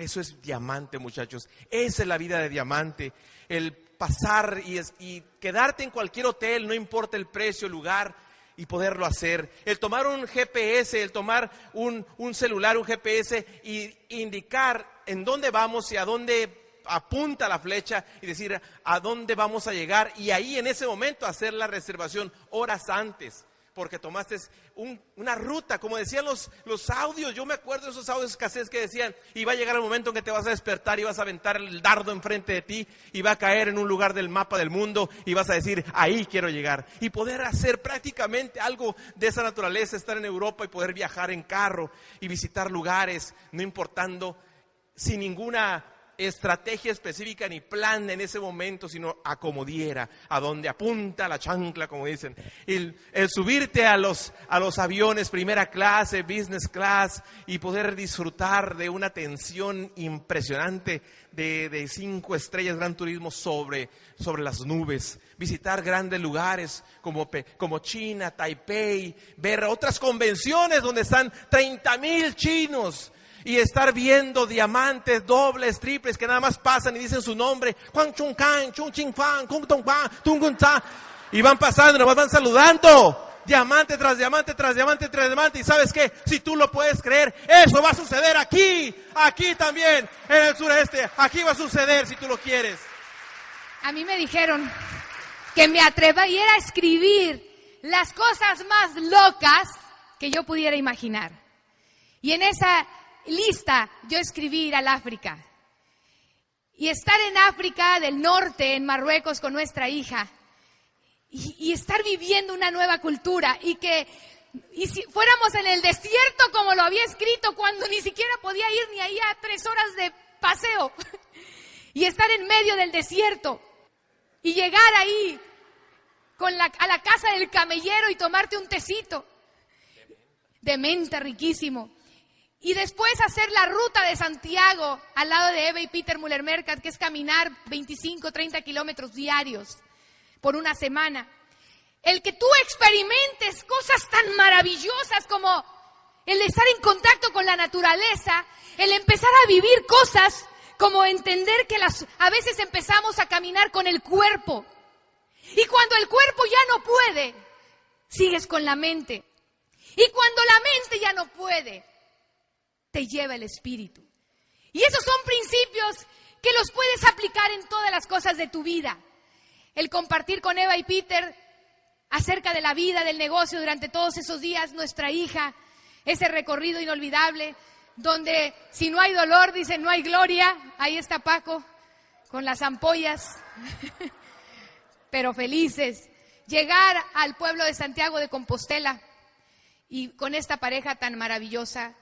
Eso es diamante, muchachos, esa es la vida de diamante, el pasar y quedarte en cualquier hotel, no importa el precio, el lugar, y poderlo hacer, el tomar un GPS, el tomar un celular, un GPS y indicar en dónde vamos y a dónde apunta la flecha y decir a dónde vamos a llegar y ahí en ese momento hacer la reservación horas antes, porque tomaste una ruta, como decían los audios. Yo me acuerdo de esos audios cassettes que decían, y va a llegar el momento en que te vas a despertar y vas a aventar el dardo enfrente de ti y va a caer en un lugar del mapa del mundo y vas a decir, ahí quiero llegar. Y poder hacer prácticamente algo de esa naturaleza, estar en Europa y poder viajar en carro y visitar lugares, no importando, sin ninguna estrategia específica ni plan en ese momento, sino a como diera, a donde apunta la chancla, como dicen. El subirte a los aviones, primera clase, business class, y poder disfrutar de una tensión impresionante de 5 estrellas, Gran Turismo sobre las nubes. Visitar grandes lugares como China, Taipei, ver otras convenciones donde están 30,000 chinos. Y estar viendo diamantes dobles, triples, que nada más pasan y dicen su nombre. Huang Chung Kan, Chung Ching Fan, Kung Tong Pan, Tung Kun Ta. Y van pasando, nos van saludando. Diamante tras diamante, tras diamante, tras diamante. Y ¿sabes qué? Si tú lo puedes creer, eso va a suceder aquí también, en el sureste. Aquí va a suceder si tú lo quieres. A mí me dijeron que me atreviera a escribir las cosas más locas que yo pudiera imaginar. Y en esa lista yo escribí ir al África. Y estar en África del Norte, en Marruecos, con nuestra hija. Y estar viviendo una nueva cultura. Y si fuéramos en el desierto como lo había escrito, cuando ni siquiera podía ir ni ahí a 3 horas de paseo. Y estar en medio del desierto. Y llegar ahí a la casa del camellero y tomarte un tecito de menta riquísimo. Y después hacer la ruta de Santiago al lado de Eva y Peter Müller-Mercat, que es caminar 25, 30 kilómetros diarios por una semana. El que tú experimentes cosas tan maravillosas como el estar en contacto con la naturaleza, el empezar a vivir cosas como entender que a veces empezamos a caminar con el cuerpo. Y cuando el cuerpo ya no puede, sigues con la mente. Y cuando la mente ya no puede, te lleva el espíritu. Y esos son principios que los puedes aplicar en todas las cosas de tu vida. El compartir con Eva y Peter acerca de la vida, del negocio durante todos esos días, nuestra hija, ese recorrido inolvidable, donde si no hay dolor, dicen no hay gloria. Ahí está Paco con las ampollas, pero felices. Llegar al pueblo de Santiago de Compostela y con esta pareja tan maravillosa.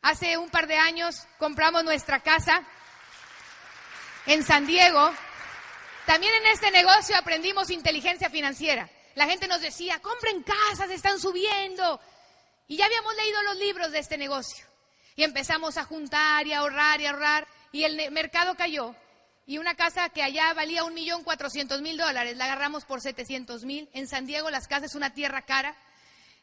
Hace un par de años compramos nuestra casa en San Diego. También en este negocio aprendimos inteligencia financiera. La gente nos decía, compren casas, están subiendo. Y ya habíamos leído los libros de este negocio. Y empezamos a juntar y a ahorrar y a ahorrar. Y el mercado cayó. Y una casa que allá valía $1,400,000, la agarramos por 700,000. En San Diego las casas es una tierra cara.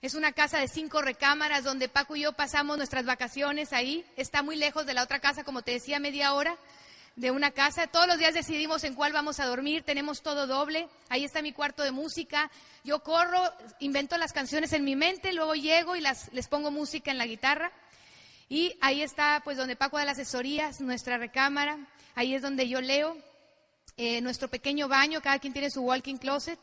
Es una casa de 5 recámaras donde Paco y yo pasamos nuestras vacaciones ahí. Está muy lejos de la otra casa, como te decía, media hora de una casa. Todos los días decidimos en cuál vamos a dormir. Tenemos todo doble. Ahí está mi cuarto de música. Yo corro, invento las canciones en mi mente, luego llego y les pongo música en la guitarra. Y ahí está, pues, donde Paco da las asesorías, nuestra recámara. Ahí es donde yo leo. Nuestro pequeño baño, cada quien tiene su walk-in closet.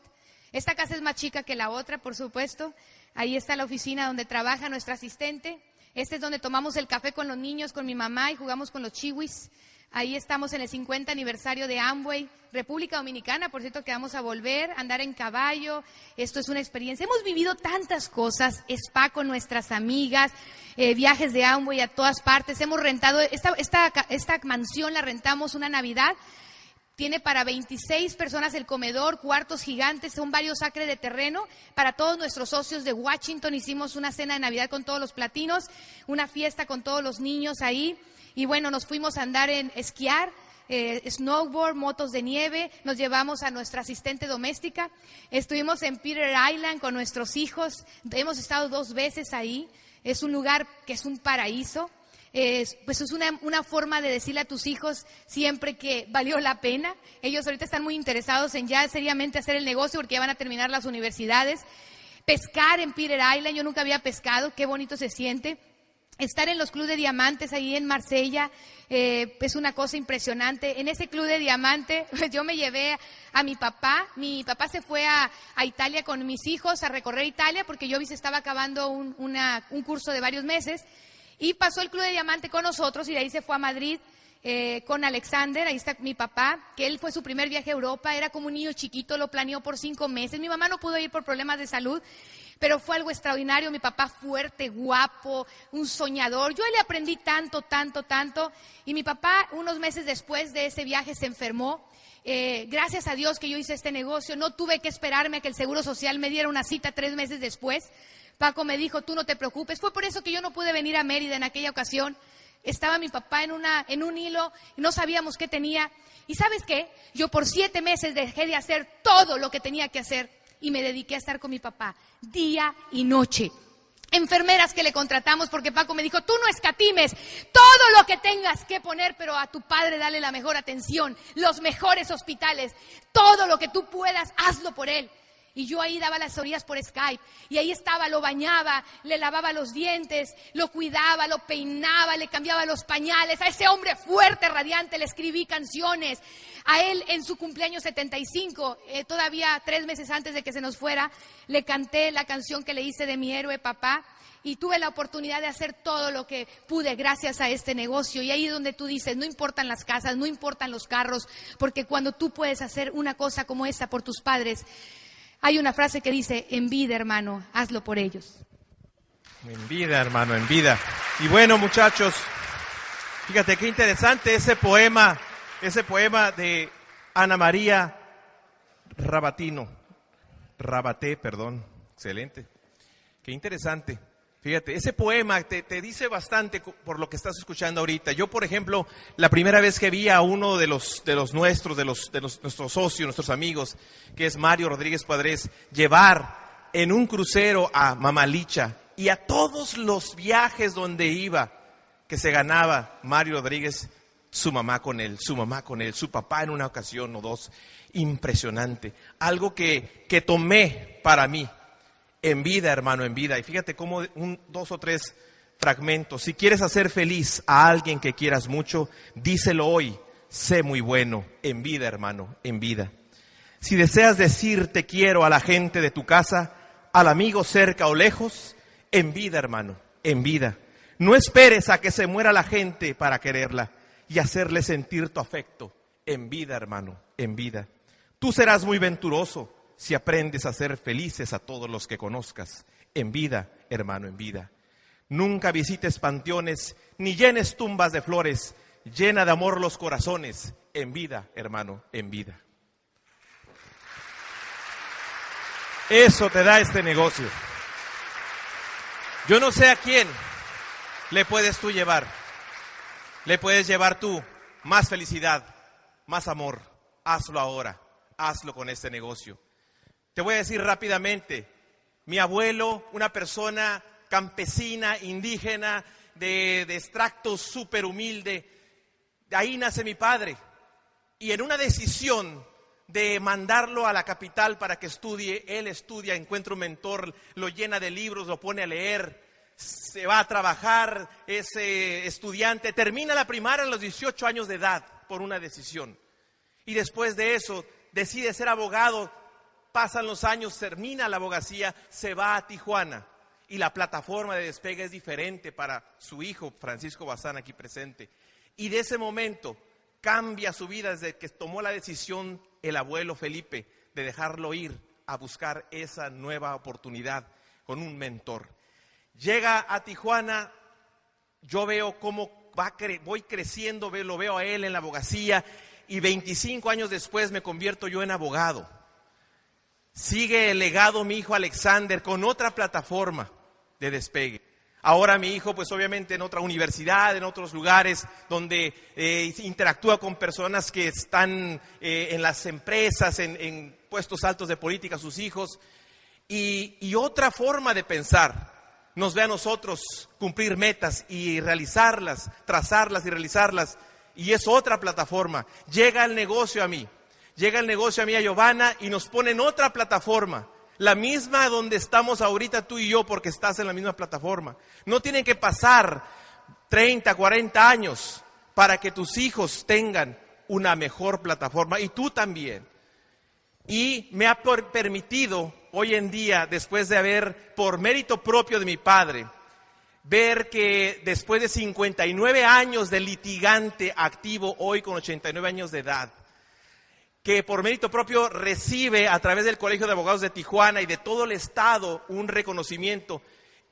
Esta casa es más chica que la otra, por supuesto. Ahí está la oficina donde trabaja nuestra asistente. Este es donde tomamos el café con los niños, con mi mamá, y jugamos con los chiwis. Ahí estamos en el 50 aniversario de Amway, República Dominicana, por cierto, que vamos a volver, andar en caballo. Esto es una experiencia. Hemos vivido tantas cosas, spa con nuestras amigas, viajes de Amway a todas partes. Hemos rentado, esta mansión la rentamos una Navidad. Tiene para 26 personas el comedor, cuartos gigantes, son varios acres de terreno. Para todos nuestros socios de Washington hicimos una cena de Navidad con todos los platinos, una fiesta con todos los niños ahí. Y bueno, nos fuimos a andar en esquiar, snowboard, motos de nieve. Nos llevamos a nuestra asistente doméstica. Estuvimos en Peter Island con nuestros hijos. Hemos estado 2 veces ahí. Es un lugar que es un paraíso. Pues es una forma de decirle a tus hijos siempre que valió la pena. Ellos ahorita están muy interesados en ya seriamente hacer el negocio porque ya van a terminar las universidades. Pescar en Peter Island, yo nunca había pescado, qué bonito se siente. Estar en los clubes de diamantes ahí en Marsella, es una cosa impresionante. En ese club de diamante yo me llevé a mi papá se fue a Italia con mis hijos a recorrer Italia porque yo estaba acabando un curso de varios meses. Y pasó el Club de Diamante con nosotros y de ahí se fue a Madrid con Alexander. Ahí está mi papá, que él fue su primer viaje a Europa. Era como un niño chiquito, lo planeó por 5 meses. Mi mamá no pudo ir por problemas de salud, Pero fue algo extraordinario, mi papá fuerte, guapo, un soñador. Yo le aprendí tanto, y mi papá unos meses después de ese viaje se enfermó. Gracias a Dios que yo hice este negocio, no tuve que esperarme a que el Seguro Social me diera una cita 3 meses después. Paco me dijo, tú no te preocupes. Fue por eso que yo no pude venir a Mérida en aquella ocasión. Estaba mi papá en un hilo, y no sabíamos qué tenía. ¿Y sabes qué? Yo por 7 meses dejé de hacer todo lo que tenía que hacer y me dediqué a estar con mi papá día y noche. Enfermeras que le contratamos porque Paco me dijo, tú no escatimes todo lo que tengas que poner, pero a tu padre dale la mejor atención, los mejores hospitales, todo lo que tú puedas, hazlo por él. Y yo ahí daba las orillas por Skype, y ahí estaba, lo bañaba, le lavaba los dientes, lo cuidaba, lo peinaba, le cambiaba los pañales. A ese hombre fuerte, radiante, le escribí canciones. A él en su cumpleaños 75, todavía 3 meses antes de que se nos fuera, le canté la canción que le hice de Mi Héroe Papá. Y tuve la oportunidad de hacer todo lo que pude gracias a este negocio. Y ahí es donde tú dices, no importan las casas, no importan los carros, porque cuando tú puedes hacer una cosa como esta por tus padres, hay una frase que dice, en vida, hermano, hazlo por ellos. En vida, hermano, en vida. Y bueno, muchachos, fíjate qué interesante ese poema de Ana María Rabaté, excelente. Qué interesante. Fíjate, ese poema te dice bastante por lo que estás escuchando ahorita. Yo, por ejemplo, la primera vez que vi a uno de nuestros socios, nuestros amigos, que es Mario Rodríguez Padrés, llevar en un crucero a Mamalicha y a todos los viajes donde iba, que se ganaba Mario Rodríguez, su mamá con él, su papá en una ocasión o dos. Impresionante. Algo que tomé para mí. En vida, hermano, en vida. Y fíjate cómo 2 o 3 fragmentos. Si quieres hacer feliz a alguien que quieras mucho, díselo hoy. Sé muy bueno. En vida, hermano, en vida. Si deseas decir te quiero a la gente de tu casa, al amigo cerca o lejos, en vida, hermano, en vida. No esperes a que se muera la gente para quererla y hacerle sentir tu afecto. En vida, hermano, en vida. Tú serás muy venturoso si aprendes a ser felices a todos los que conozcas, en vida, hermano, en vida. Nunca visites panteones, ni llenes tumbas de flores, llena de amor los corazones, en vida, hermano, en vida. Eso te da este negocio. Yo no sé a quién le puedes tú llevar. Le puedes llevar tú más felicidad, más amor. Hazlo ahora, hazlo con este negocio. Te voy a decir rápidamente, mi abuelo, una persona campesina, indígena, de extracto súper humilde, de ahí nace mi padre. Y en una decisión de mandarlo a la capital para que estudie, él estudia, encuentra un mentor, lo llena de libros, lo pone a leer, se va a trabajar, es estudiante, termina la primaria a los 18 años de edad por una decisión. Y después de eso decide ser abogado. Pasan los años, termina la abogacía, se va a Tijuana y la plataforma de despegue es diferente para su hijo Francisco Bazán aquí presente. Y de ese momento cambia su vida desde que tomó la decisión el abuelo Felipe de dejarlo ir a buscar esa nueva oportunidad con un mentor. Llega a Tijuana, yo veo cómo voy creciendo, lo veo a él en la abogacía y 25 años después me convierto yo en abogado. Sigue el legado mi hijo Alexander con otra plataforma de despegue. Ahora mi hijo, pues obviamente en otra universidad, en otros lugares donde interactúa con personas que están en las empresas, en puestos altos de política, sus hijos. Y otra forma de pensar. Nos ve a nosotros cumplir metas y realizarlas, trazarlas y realizarlas. Y es otra plataforma. Llega el negocio a mí. Llega el negocio a mí, a Giovanna, y nos ponen otra plataforma, la misma donde estamos ahorita tú y yo, porque estás en la misma plataforma. No tienen que pasar 30, 40 años para que tus hijos tengan una mejor plataforma, y tú también. Y me ha permitido hoy en día, después de haber, por mérito propio de mi padre, ver que después de 59 años de litigante activo, hoy con 89 años de edad, que por mérito propio recibe a través del Colegio de Abogados de Tijuana y de todo el estado un reconocimiento,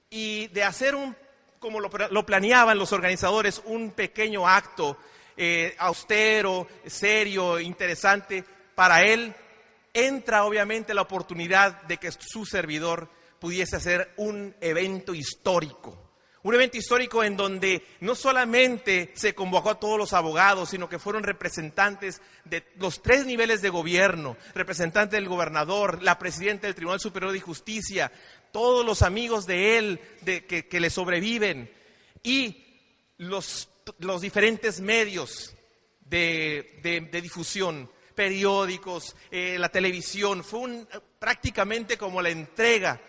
y de hacer como lo planeaban los organizadores, un pequeño acto austero, serio, interesante para él, entra obviamente la oportunidad de que su servidor pudiese hacer un evento histórico. Un evento histórico en donde no solamente se convocó a todos los abogados, sino que fueron representantes de los 3 niveles de gobierno, representante del gobernador, la presidenta del Tribunal Superior de Justicia, todos los amigos de él que le sobreviven, y los diferentes medios de difusión, periódicos, la televisión. Fue prácticamente como la entrega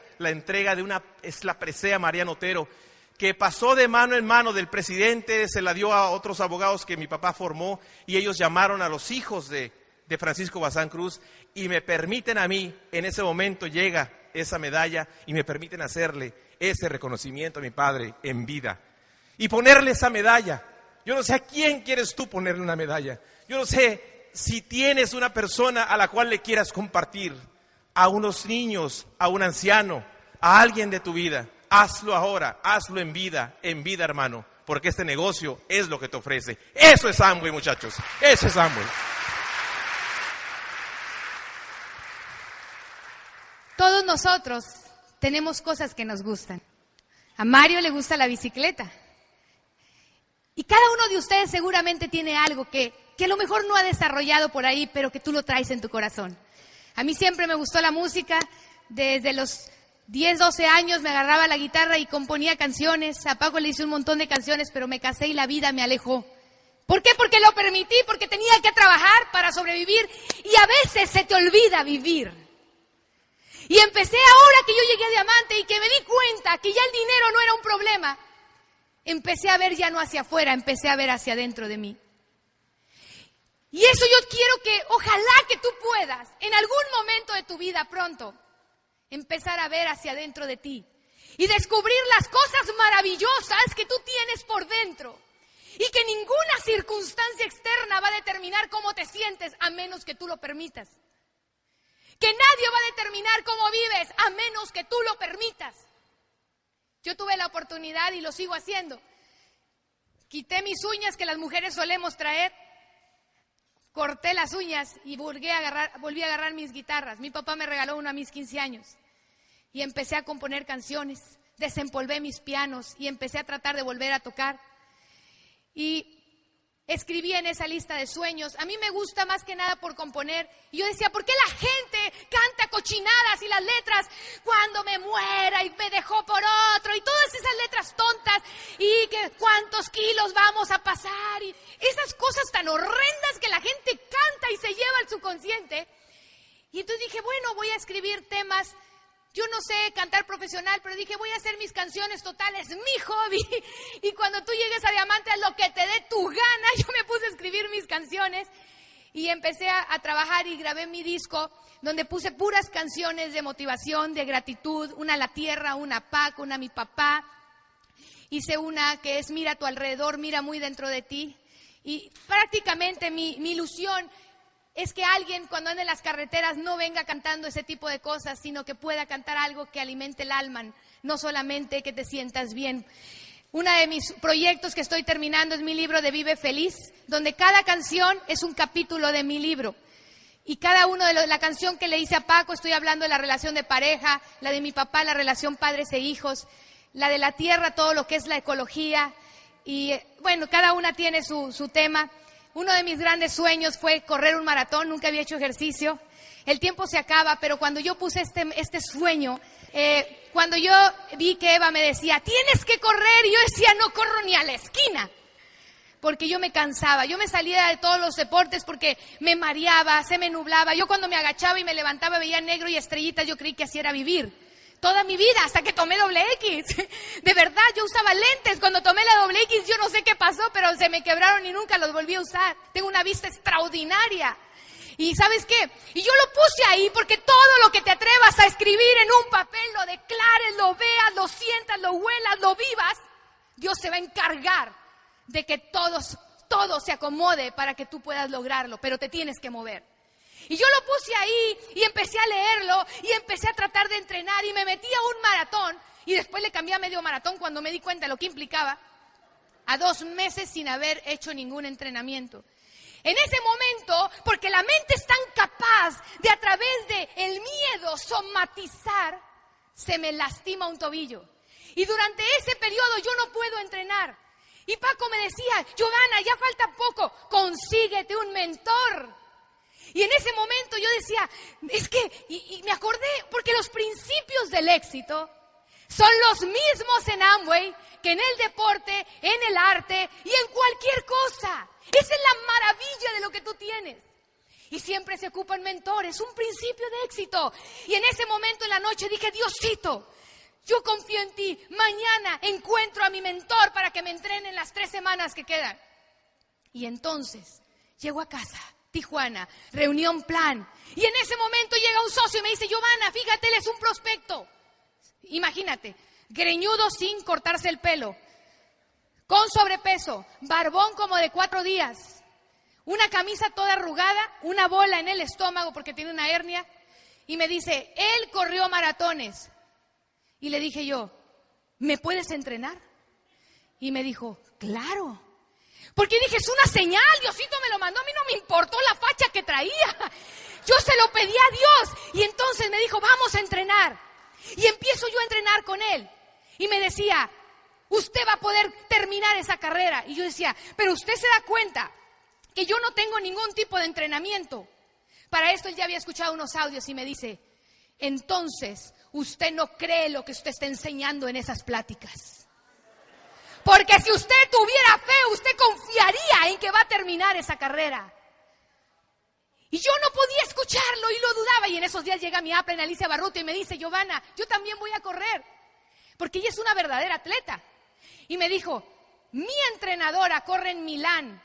es la presea Mariano Otero, que pasó de mano en mano del presidente, se la dio a otros abogados que mi papá formó, y ellos llamaron a los hijos de Francisco Bazán Cruz, y me permiten a mí, en ese momento llega esa medalla, y me permiten hacerle ese reconocimiento a mi padre en vida, y ponerle esa medalla. Yo no sé a quién quieres tú ponerle una medalla, yo no sé si tienes una persona a la cual le quieras compartir, a unos niños, a un anciano, a alguien de tu vida. Hazlo ahora, hazlo en vida, hermano, porque este negocio es lo que te ofrece. Eso es Amway, muchachos, eso es Amway. Todos nosotros tenemos cosas que nos gustan. A Mario le gusta la bicicleta. Y cada uno de ustedes seguramente tiene algo que a lo mejor no ha desarrollado por ahí, pero que tú lo traes en tu corazón. A mí siempre me gustó la música. Desde los 10, 12 años me agarraba la guitarra y componía canciones. A Paco le hice un montón de canciones, pero me casé y la vida me alejó. ¿Por qué? Porque lo permití, porque tenía que trabajar para sobrevivir, y a veces se te olvida vivir. Y empecé ahora que yo llegué a Diamante y que me di cuenta que ya el dinero no era un problema. Empecé a ver ya no hacia afuera, empecé a ver hacia adentro de mí. Y eso yo quiero que, ojalá que tú puedas, en algún momento de tu vida pronto, empezar a ver hacia adentro de ti y descubrir las cosas maravillosas que tú tienes por dentro, y que ninguna circunstancia externa va a determinar cómo te sientes a menos que tú lo permitas. Que nadie va a determinar cómo vives a menos que tú lo permitas. Yo tuve la oportunidad y lo sigo haciendo. Quité mis uñas que las mujeres solemos traer, corté las uñas y volví a agarrar mis guitarras. Mi papá me regaló una a mis 15 años y empecé a componer canciones, desempolvé mis pianos y empecé a tratar de volver a tocar. Y escribí en esa lista de sueños. A mí me gusta más que nada por componer. Y yo decía, ¿por qué la gente canta cochinadas y las letras cuando me muera y me dejó por otro? Y todas esas letras tontas, y que cuántos kilos vamos a pasar, y esas cosas tan horrendas que la gente canta y se lleva al subconsciente. Y entonces dije, bueno, voy a escribir temas. Yo no sé cantar profesional, pero dije, voy a hacer mis canciones totales, mi hobby. Y cuando tú llegues a Diamante, haz lo que te dé tu gana. Yo me puse a escribir mis canciones y empecé a trabajar, y grabé mi disco donde puse puras canciones de motivación, de gratitud. Una a la tierra, una a Paco, una a mi papá. Hice una que es mira a tu alrededor, mira muy dentro de ti. Y prácticamente mi ilusión es que alguien cuando ande en las carreteras no venga cantando ese tipo de cosas, sino que pueda cantar algo que alimente el alma, no solamente que te sientas bien. Uno de mis proyectos que estoy terminando es mi libro de Vive Feliz, donde cada canción es un capítulo de mi libro. Y cada uno de la canción que le hice a Paco, estoy hablando de la relación de pareja, la de mi papá, la relación padres e hijos, la de la tierra, todo lo que es la ecología. Y bueno, cada una tiene su tema. Uno de mis grandes sueños fue correr un maratón, nunca había hecho ejercicio. El tiempo se acaba, pero cuando yo puse este sueño, cuando yo vi que Eva me decía, tienes que correr, y yo decía, no corro ni a la esquina, porque yo me cansaba. Yo me salía de todos los deportes porque me mareaba, se me nublaba. Yo cuando me agachaba y me levantaba veía negro y estrellitas, yo creí que así era vivir. Toda mi vida, hasta que tomé doble X. De verdad, yo usaba lentes. Cuando tomé la doble X, yo no sé qué pasó, pero se me quebraron y nunca los volví a usar. Tengo una vista extraordinaria. ¿Y sabes qué? Y yo lo puse ahí porque todo lo que te atrevas a escribir en un papel, lo declares, lo veas, lo sientas, lo huelas, lo vivas, Dios se va a encargar de que todo se acomode para que tú puedas lograrlo, pero te tienes que mover. Y yo lo puse ahí y empecé a leerlo y empecé a tratar de entrenar y me metí a un maratón y después le cambié a medio maratón cuando me di cuenta de lo que implicaba, a 2 meses sin haber hecho ningún entrenamiento. En ese momento, porque la mente es tan capaz de a través de el miedo somatizar, se me lastima un tobillo. Y durante ese periodo yo no puedo entrenar. Y Paco me decía, Giovanna, ya falta poco, consíguete un mentor. Y en ese momento yo decía, es que, y me acordé, porque los principios del éxito son los mismos en Amway que en el deporte, en el arte y en cualquier cosa. Esa es la maravilla de lo que tú tienes. Y siempre se ocupan mentores, un principio de éxito. Y en ese momento en la noche dije, Diosito, yo confío en ti. Mañana encuentro a mi mentor para que me entrene en las 3 semanas que quedan. Y entonces llego a casa, Tijuana, reunión plan. Y en ese momento llega un socio y me dice, Giovanna, fíjate, él es un prospecto. Imagínate, greñudo sin cortarse el pelo, con sobrepeso, barbón como de 4 días, una camisa toda arrugada, una bola en el estómago porque tiene una hernia. Y me dice, él corrió maratones. Y le dije yo, ¿me puedes entrenar? Y me dijo, claro. Porque dije, es una señal, Diosito me lo mandó, a mí no me importó la facha que traía. Yo se lo pedí a Dios. Y entonces me dijo, vamos a entrenar. Y empiezo yo a entrenar con él. Y me decía, usted va a poder terminar esa carrera. Y yo decía, pero usted se da cuenta que yo no tengo ningún tipo de entrenamiento. Para esto él ya había escuchado unos audios y me dice, entonces usted no cree lo que usted está enseñando en esas pláticas. Porque si usted tuviera fe, usted confiaría en que va a terminar esa carrera. Y yo no podía escucharlo y lo dudaba. Y en esos días llega mi apren Alicia Barruto y me dice, Giovanna, yo también voy a correr. Porque ella es una verdadera atleta. Y me dijo, mi entrenadora corre en Milán,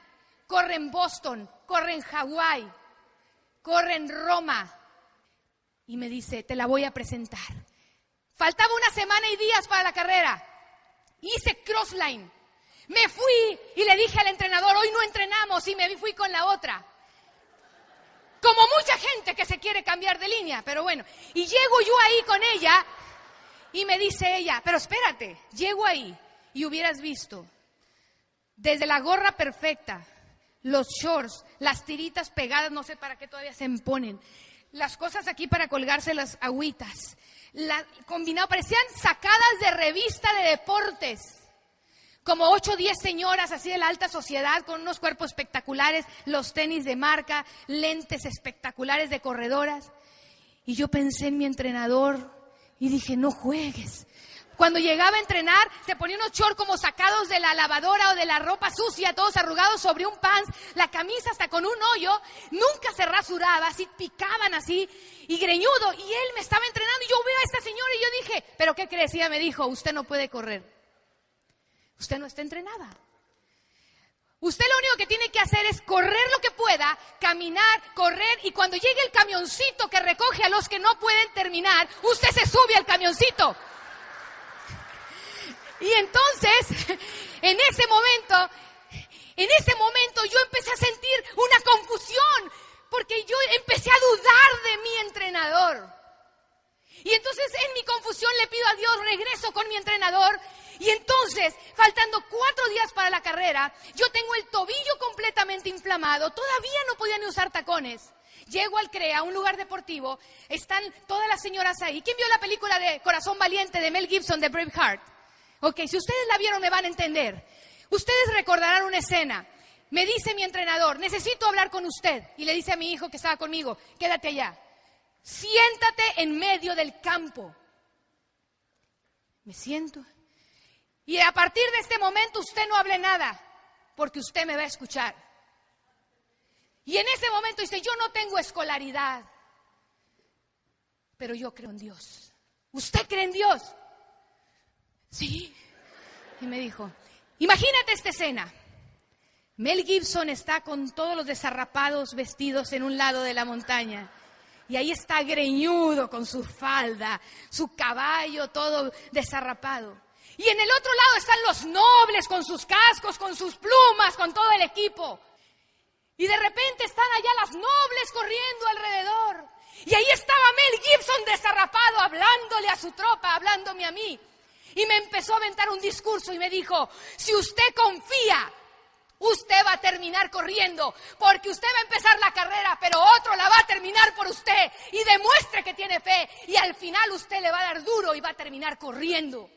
corre en Boston, corre en Hawái, corre en Roma. Y me dice, te la voy a presentar. Faltaba 1 semana y días para la carrera. Hice crossline. Me fui y le dije al entrenador, hoy no entrenamos, y me fui con la otra. Como mucha gente que se quiere cambiar de línea, pero bueno. Y llego yo ahí con ella y me dice ella, pero espérate, llego ahí y hubieras visto, desde la gorra perfecta, los shorts, las tiritas pegadas, no sé para qué todavía se ponen, las cosas aquí para colgarse las agüitas, combinado, parecían sacadas de revista de deportes. Como 8 o 10 señoras así de la alta sociedad con unos cuerpos espectaculares, los tenis de marca, lentes espectaculares de corredoras. Y yo pensé en mi entrenador y dije, no juegues. Cuando llegaba a entrenar, se ponía unos shorts como sacados de la lavadora o de la ropa sucia, todos arrugados sobre un pants, la camisa hasta con un hoyo, nunca se rasuraba, así picaban así, y greñudo. Y él me estaba entrenando y yo veo a esta señora y yo dije, ¿pero qué crees? Y ella me dijo, usted no puede correr. Usted no está entrenada. Usted lo único que tiene que hacer es correr lo que pueda, caminar, correr, y cuando llegue el camioncito que recoge a los que no pueden terminar, usted se sube al camioncito. Y entonces, en ese momento yo empecé a sentir una confusión, porque yo empecé a dudar de mi entrenador. Y entonces en mi confusión le pido a Dios, regreso con mi entrenador. Y entonces, faltando 4 días para la carrera, yo tengo el tobillo completamente inflamado, todavía no podía ni usar tacones. Llego al CREA, un lugar deportivo, están todas las señoras ahí. ¿Quién vio la película de Corazón Valiente de Mel Gibson, de Braveheart? Ok, si ustedes la vieron me van a entender. Ustedes recordarán una escena. Me dice mi entrenador, necesito hablar con usted. Y le dice a mi hijo que estaba conmigo, quédate allá. Siéntate en medio del campo. Me siento. Y a partir de este momento usted no hable nada, porque usted me va a escuchar. Y en ese momento dice, yo no tengo escolaridad, pero yo creo en Dios. ¿Usted cree en Dios? Sí. Y me dijo, imagínate esta escena. Mel Gibson está con todos los desarrapados vestidos en un lado de la montaña. Y ahí está greñudo con su falda, su caballo todo desarrapado. Y en el otro lado están los nobles con sus cascos, con sus plumas, con todo el equipo. Y de repente están allá las nobles corriendo alrededor. Y ahí estaba Mel Gibson desarrapado, hablándole a su tropa, hablándome a mí. Y me empezó a aventar un discurso y me dijo, si usted confía, usted va a terminar corriendo, porque usted va a empezar la carrera, pero otro la va a terminar por usted. Y demuestre que tiene fe, y al final usted le va a dar duro y va a terminar corriendo.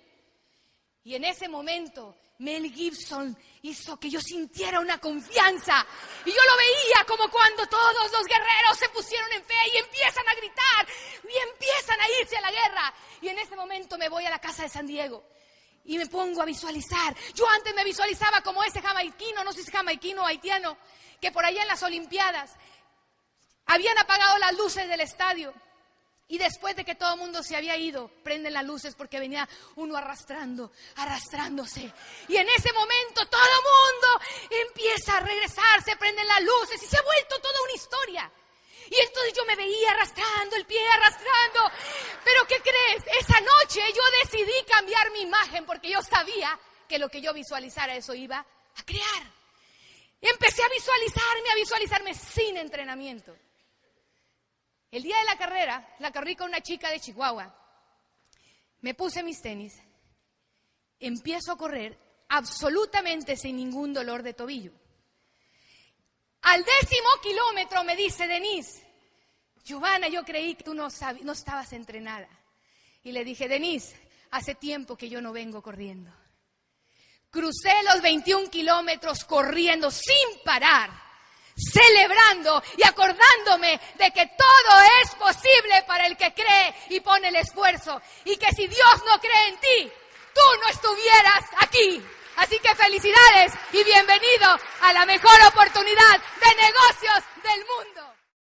Y en ese momento, Mel Gibson hizo que yo sintiera una confianza. Y yo lo veía como cuando todos los guerreros se pusieron en fe y empiezan a gritar y empiezan a irse a la guerra. Y en ese momento me voy a la casa de San Diego y me pongo a visualizar. Yo antes me visualizaba como ese jamaiquino, no sé si es jamaiquino o haitiano, que por allá en las Olimpiadas habían apagado las luces del estadio. Y después de que todo el mundo se había ido, prenden las luces porque venía uno arrastrándose. Y en ese momento todo el mundo empieza a regresarse, prenden las luces y se ha vuelto toda una historia. Y entonces yo me veía arrastrando el pie, arrastrando. Pero ¿qué crees? Esa noche yo decidí cambiar mi imagen porque yo sabía que lo que yo visualizara eso iba a crear. Y empecé a visualizarme sin entrenamiento. El día de la carrera, la corrí con una chica de Chihuahua. Me puse mis tenis, empiezo a correr absolutamente sin ningún dolor de tobillo. Al 10º kilómetro me dice Denise, Giovanna, yo creí que tú no estabas entrenada. Y le dije, Denise, hace tiempo que yo no vengo corriendo. Crucé los 21 kilómetros corriendo sin parar, celebrando y acordándome de que todo es posible para el que cree y pone el esfuerzo. Y que si Dios no cree en ti, tú no estuvieras aquí. Así que felicidades y bienvenido a la mejor oportunidad de negocios del mundo.